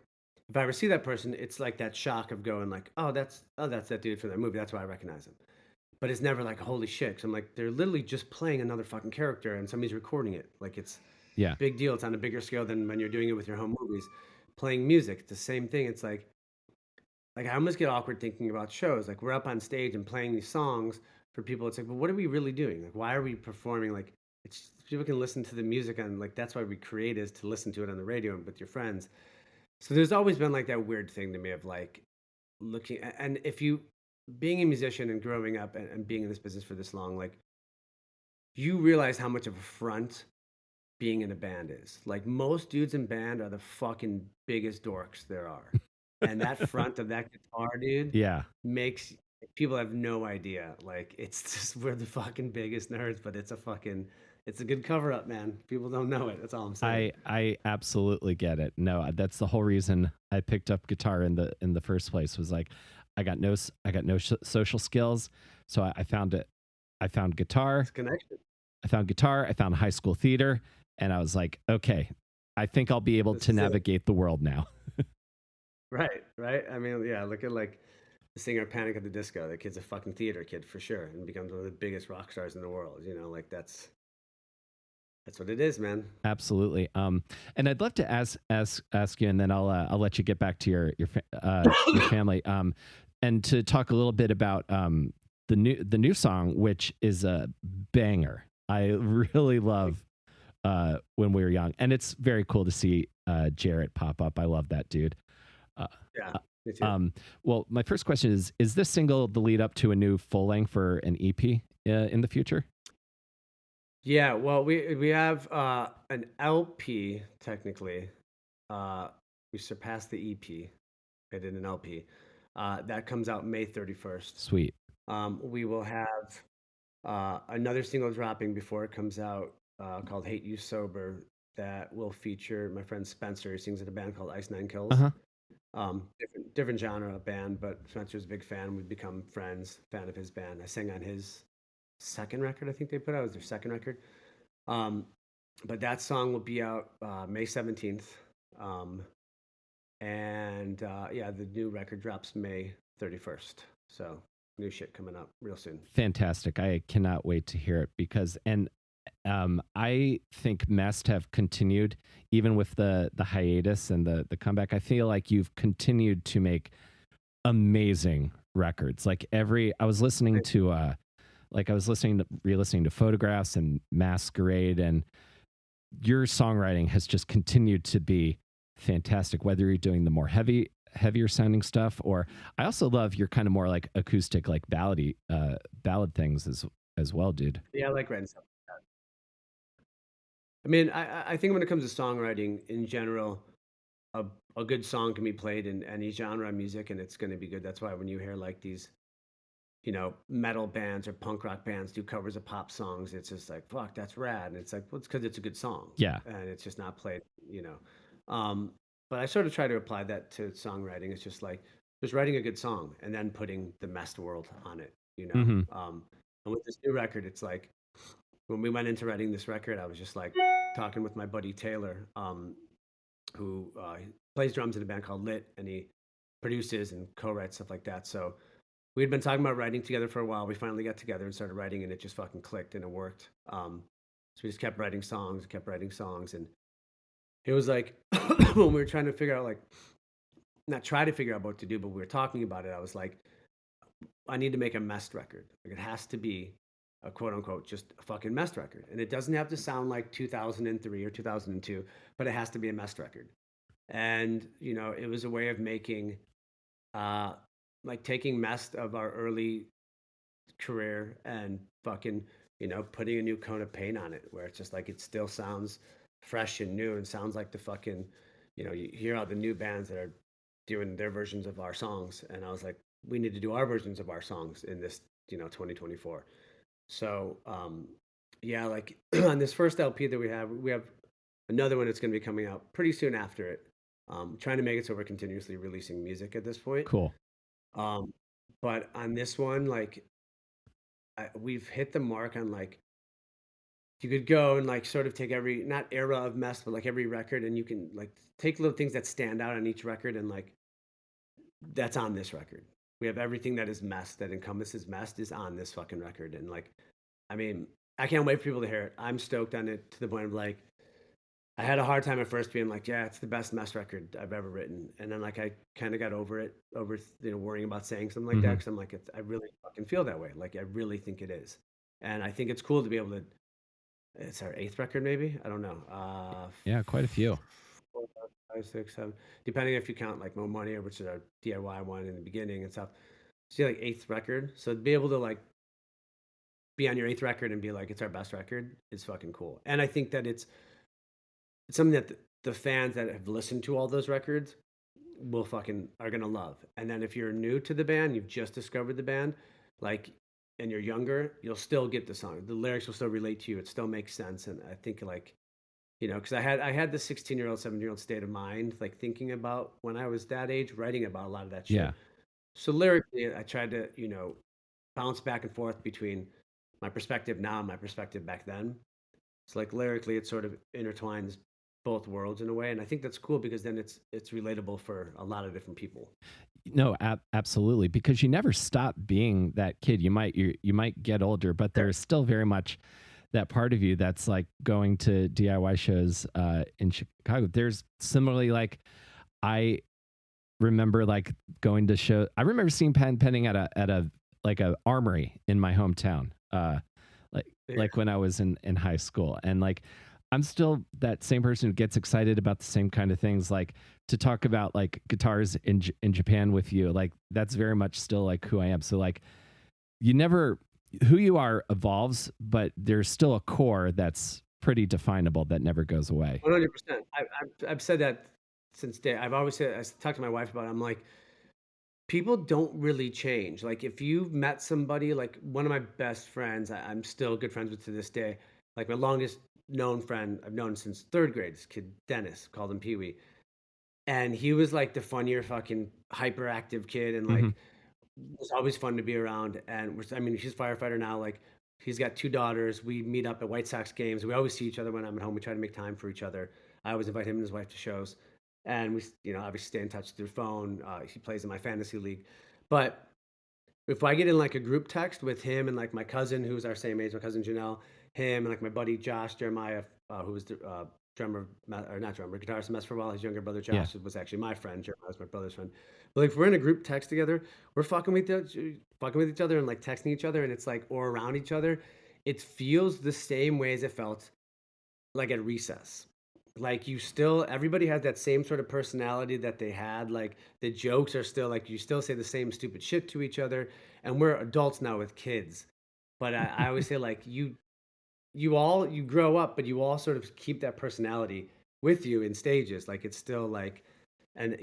if I ever see that person, it's like that shock of going like, oh that's that dude from that movie. That's why I recognize him. But it's never like holy shit. 'Cause I'm like they're literally just playing another fucking character and somebody's recording it. Like it's Yeah. big deal. It's on a bigger scale than when you're doing it with your home movies. Playing music, it's the same thing. It's like I almost get awkward thinking about shows. Like we're up on stage and playing these songs for people. It's like, but what are we really doing? Like, why are we performing? Like, it's people can listen to the music and like that's why we create is to listen to it on the radio and with your friends. So there's always been like that weird thing to me of like looking and if you being a musician and growing up and being in this business for this long, like you realize how much of a front being in a band is. Like most dudes in band are the fucking biggest dorks there are. And that front of that guitar, dude, Yeah. makes people have no idea. Like it's just we're the fucking biggest nerds, but it's a good cover up, man. People don't know it. That's all I'm saying. I absolutely get it. No, that's the whole reason I picked up guitar in the first place was like I got no social skills, so I found it. I found guitar. It's a connection. I found guitar. I found high school theater, and I was like, okay, I think I'll be able This to is it. navigate the world now. Right, right. I mean, yeah, look at like the singer Panic at the Disco. The kid's a fucking theater kid for sure and becomes one of the biggest rock stars in the world. You know, like that's what it is, man. Absolutely. And I'd love to ask you, and then I'll let you get back to your family. And to talk a little bit about the new song, which is a banger. I really love when we were young, and it's very cool to see Jarrett pop up. I love that dude. Uh, Yeah, uh, me too. well, my first question is this single the lead up to a new full length for an EP in the future? Yeah, well, we have an LP technically. Uh, we surpassed the EP. I did an LP. That comes out May 31st. Sweet. We will have another single dropping before it comes out called "Hate You Sober." That will feature my friend Spencer. He sings in a band called Ice Nine Uh Kills. huh. Different genre of band, but Spencer's a big fan. We've become friends. Fan of his band. I sang on his second record. I think they put out. It was their second record. Um, but that song will be out May 17th. Um, and yeah, the new record drops May 31st. So new shit coming up real soon. Fantastic. I cannot wait to hear it because and I think Mest have continued even with the hiatus and the comeback. I feel like you've continued to make amazing records. Like every I was listening to re-listening to Photographs and Masquerade, and your songwriting has just continued to be fantastic, whether you're doing the more heavier sounding stuff, or I also love your kind of more like acoustic like ballad things as well, dude. Yeah, I like writing stuff. I mean, I think when it comes to songwriting in general, a, a good song can be played in any genre of music and it's going to be good. That's why when you hear like these, metal bands or punk rock bands do covers of pop songs, it's just like, fuck, that's rad. And it's like, well, it's because it's a good song Yeah. and it's just not played, you know. Um, but I sort of try to apply that to songwriting. It's just like, just writing a good song and then putting the Mest world on it, you know. Hmm. And with this new record, it's like, when we went into writing this record, I was just like talking with my buddy Taylor, who plays drums in a band called Lit, and he produces and co-writes stuff like that. So we'd been talking about writing together for a while. We finally got together and started writing, and it just fucking clicked and it worked. So we just kept writing songs, and it was like when we were trying to figure out, like, not try to figure out what to do, but we were talking about it. I was like, I need to make a Mest record. Like, it has to be a quote unquote just a fucking Mest record, and it doesn't have to sound like 2003 or 2002, but it has to be a Mest record. And it was a way of making, uh, like, taking Mest of our early career and fucking, putting a new coat of paint on it where it's just like it still sounds fresh and new and sounds like the fucking, you hear all the new bands that are doing their versions of our songs. And I was like, we need to do our versions of our songs in this, 2024. So, yeah, like on this first LP that we have another one that's going to be coming out pretty soon after it. Trying to make it so we're continuously releasing music at this point. Cool. Um, but on this one, like, we've hit the mark on, like, you could go and, like, sort of take every, not era of Mess, but like every record, and you can, like, take little things that stand out on each record, and, like, that's on this record. We have everything that is Mess, that encompasses Mess, is on this fucking record. And, like, I mean, I can't wait for people to hear it. I'm stoked on it to the point of, like, I had a hard time at first being like, yeah, it's the best Mess record I've ever written. And then, like, I kind of got over it, over, worrying about saying something like that. Hmm. Cause I'm like, I really fucking feel that way. Like, I really think it is. And I think it's cool to be able to, it's our eighth record, maybe. I don't know. Yeah, quite a few. 4, 5, 6, 7, depending if you count, like, Mo Money, which is our DIY one in the beginning and stuff. So, like, eighth record. So to be able to, like, be on your eighth record and be like, it's our best record is fucking cool. And I think that it's something that the fans that have listened to all those records will fucking are gonna love. And then if you're new to the band, you've just discovered the band, like, and you're younger, you'll still get the song. The lyrics will still relate to you. It still makes sense. And I think, like, because I had the 16-year-old, 17-year-old state of mind, like, thinking about when I was that age, writing about a lot of that Yeah. shit. So lyrically, I tried to, bounce back and forth between my perspective now and my perspective back then. So, like, lyrically, it sort of intertwines both worlds in a way, and I think that's cool because then it's relatable for a lot of different people. No, absolutely. Because you never stop being that kid. You might get older, but Sure. there's still very much that part of you that's like going to DIY shows in Chicago. There's similarly, like, I remember, like, going to show. I remember seeing Penning at a like a armory in my hometown. Like Yeah. like when I was in high school, and, like, I'm still that same person who gets excited about the same kind of things, like, to talk about, like, guitars in Japan with you. Like, that's very much still, like, who I am. So, like, you never who you are evolves, but there's still a core that's pretty definable that never goes away. 100%. I've said that since day. I've always said, I talked to my wife about it. I'm like, people don't really change. Like, if you've met somebody, like, one of my best friends, I'm still good friends with to this day. Like, my longest known friend, I've known since third grade. This kid, Dennis, called him Pee Wee. And he was, like, the funnier fucking hyperactive kid, and, Hmm. like, was always fun to be around. And I mean, he's a firefighter now. Like, he's got 2 daughters. We meet up at White Sox games. We always see each other when I'm at home. We try to make time for each other. I always invite him and his wife to shows, and we, obviously stay in touch through phone. He plays in my fantasy league, but if I get in, like, a group text with him and, like, my cousin who's our same age, my cousin Janelle, him and, like, my buddy Josh Jeremiah, who was the drummer, or not drummer, guitarist in Mest for a while. His younger brother Yeah. Josh was actually my friend. Jeremiah was my brother's friend. But, like, if we're in a group text together, we're fucking with each other and, like, texting each other, and it's like, or around each other. It feels the same way as it felt, like, at recess. Like, you still, everybody has that same sort of personality that they had. Like, the jokes are still, like, you still say the same stupid shit to each other. And we're adults now with kids. But I always say, like, you grow up, but you all sort of keep that personality with you in stages. Like, it's still like, and,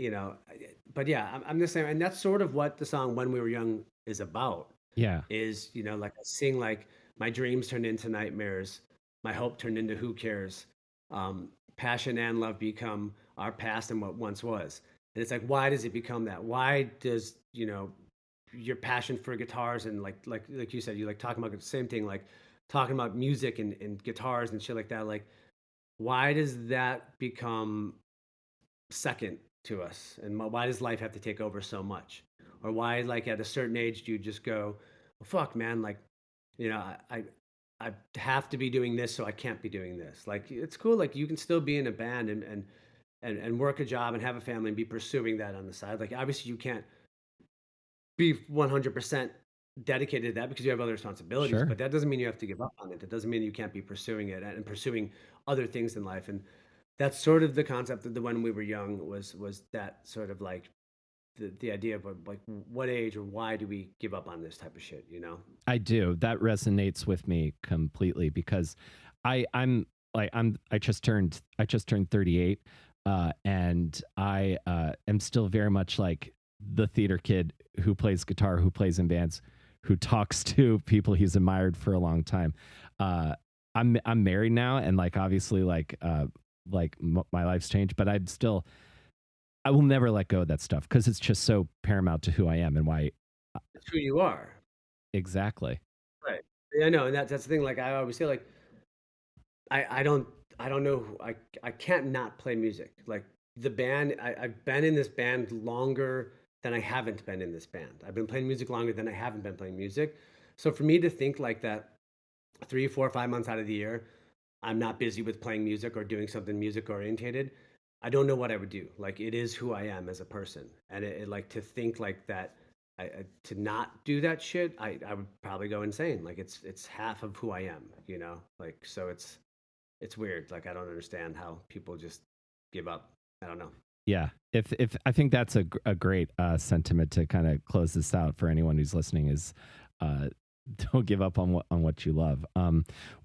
but yeah, I'm the same. And that's sort of what the song When We Were Young is about, Yeah. is, like, I sing, like, my dreams turned into nightmares, my hope turned into who cares, passion and love become our past and what once was. And it's like, why does it become that? Why does, your passion for guitars and, like you said, you like talking about the same thing, like talking about music and guitars and shit like that, like, why does that become second to us, and why does life have to take over so much, or why like at a certain age do you just go, well, fuck, man, like I have to be doing this, so I can't be doing this. Like it's cool, like you can still be in a band and work a job and have a family and be pursuing that on the side. Like obviously you can't be 100% dedicated to that because you have other responsibilities, Sure. but that doesn't mean you have to give up on it. That doesn't mean you can't be pursuing it and pursuing other things in life. And that's sort of the concept of the when we were young was that sort of like the idea of like what age or why do we give up on this type of shit, you know? I do. That resonates with me completely because I'm like I just turned 38, and I am still very much like the theater kid who plays guitar, who plays in bands, who talks to people he's admired for a long time. I'm married now, and like obviously my life's changed, but I will never let go of that stuff because it's just so paramount to who I am and why. It's who you are. Exactly. Right. Yeah, I know. And that's the thing. Like I always say, like, I don't I don't know I can't not play music. Like the band I've been in this band longer than I haven't been in this band. I've been playing music longer than I haven't been playing music. So for me to think like that 3, 4, 5 months out of the year, I'm not busy with playing music or doing something music orientated, I don't know what I would do. Like it is who I am as a person. And it like to think like that to not do that shit, I would probably go insane. Like it's half of who I am, you know? Like so it's weird. Like I don't understand how people just give up. I don't know. Yeah. If I think that's a great sentiment to kind of close this out for anyone who's listening is uh, don't give up on what you love.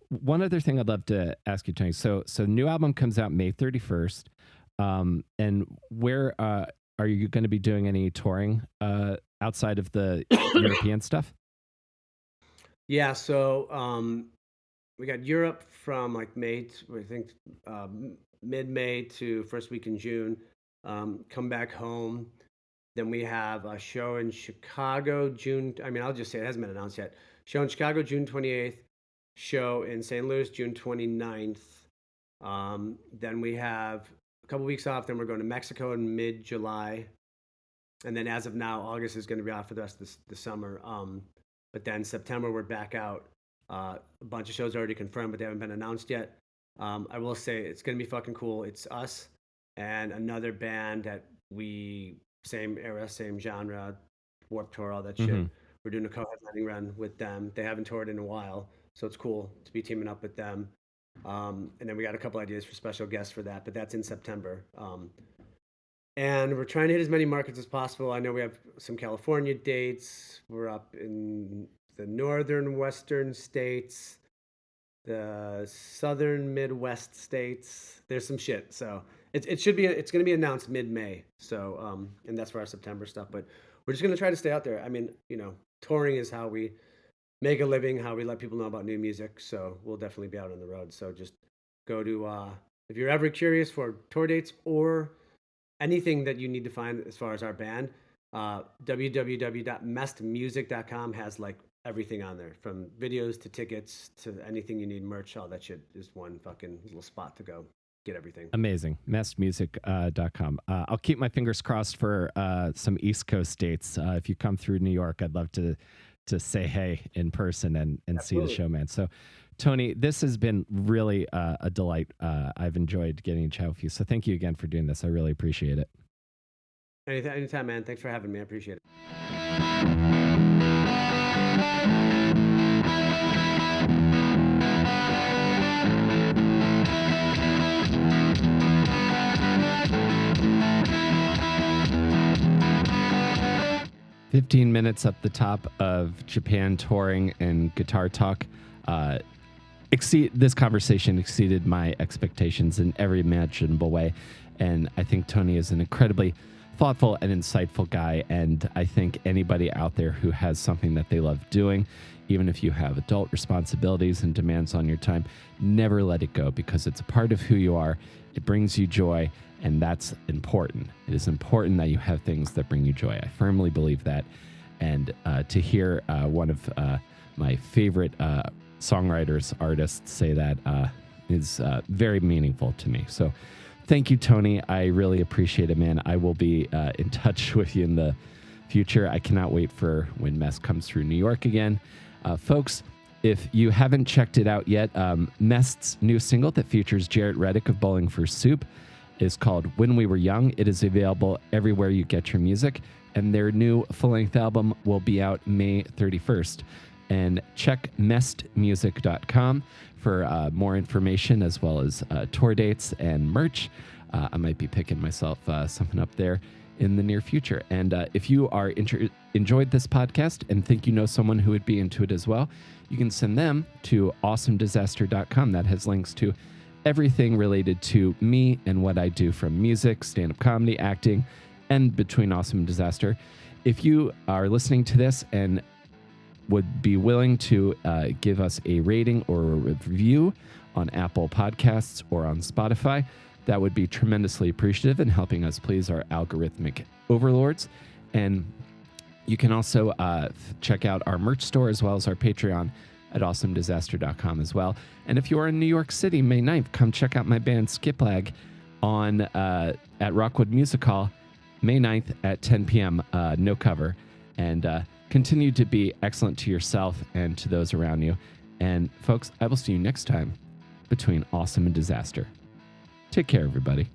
One other thing I'd love to ask you, Tony. So new album comes out May 31st. And where are you going to be doing any touring outside of the European stuff? Yeah, so we got Europe from like May to, I think mid-May to first week in June. Come back home. Then we have a show in Chicago, June. I mean, I'll just say it hasn't been announced yet. Show in Chicago, June 28th. Show in St. Louis, June 29th. Then we have a couple weeks off. Then we're going to Mexico in mid-July. And then as of now, August is going to be off for the rest of the summer. But then September, we're back out. A bunch of shows already confirmed, but they haven't been announced yet. I will say it's going to be fucking cool. It's us and another band that same era, same genre, Warped Tour, all that shit. Mm-hmm. We're doing a co-headlining run with them. They haven't toured in a while, so it's cool to be teaming up with them. And then we got a couple ideas for special guests for that, but that's in September. And we're trying to hit as many markets as possible. I know we have some California dates. We're up in the northern western states, the southern Midwest states. There's some shit. So it's going to be announced mid-May. So and that's for our September stuff. But we're just going to try to stay out there. I mean, you know, touring is how we make a living, how we let people know about new music. So we'll definitely be out on the road. So just go to if you're ever curious for tour dates or anything that you need to find as far as our band, www.mestmusic.com has like everything on there, from videos to tickets to anything you need, merch, all that shit is one fucking little spot to go get everything. Amazing. Mestmusic.com. I'll keep my fingers crossed for some East Coast dates. If you come through New York, I'd love to say hey in person and see the show, man. So Tony, this has been really a delight. I've enjoyed getting to chat with you. So thank you again for doing this. I really appreciate it. Anytime, man. Thanks for having me. I appreciate it. 15 minutes up the top of Japan touring and guitar talk. This conversation exceeded my expectations in every imaginable way. And I think Tony is an incredibly thoughtful and insightful guy. And I think anybody out there who has something that they love doing, even if you have adult responsibilities and demands on your time, never let it go, because it's a part of who you are. It brings you joy, and that's important. It is important that you have things that bring you joy. I firmly believe that. And to hear one of my favorite songwriters, artists say that is very meaningful to me. So Thank you, Tony. I really appreciate it, man. I will be in touch with you in the future. I cannot wait for when Mest comes through New York again. Folks, if you haven't checked it out yet, Mest's new single that features Jarrett Reddick of Bowling for Soup is called When We Were Young. It is available everywhere you get your music, and their new full-length album will be out May 31st. And check mestmusic.com for more information, as well as tour dates and merch. I might be picking myself something up there in the near future. And if you are enjoyed this podcast and think you know someone who would be into it as well, you can send them to awesomedisaster.com. That has links to everything related to me and what I do, from music, stand-up comedy, acting, and between Awesome and Disaster. If you are listening to this and would be willing to give us a rating or a review on Apple Podcasts or on Spotify, that would be tremendously appreciative in helping us please our algorithmic overlords. And you can also check out our merch store as well as our Patreon at awesomedisaster.com as well. And if you are in New York City, May 9th, come check out my band Skiplag on at Rockwood Music Hall, May 9th at 10 p.m., no cover. And continue to be excellent to yourself and to those around you. And folks, I will see you next time between Awesome and Disaster. Take care, everybody.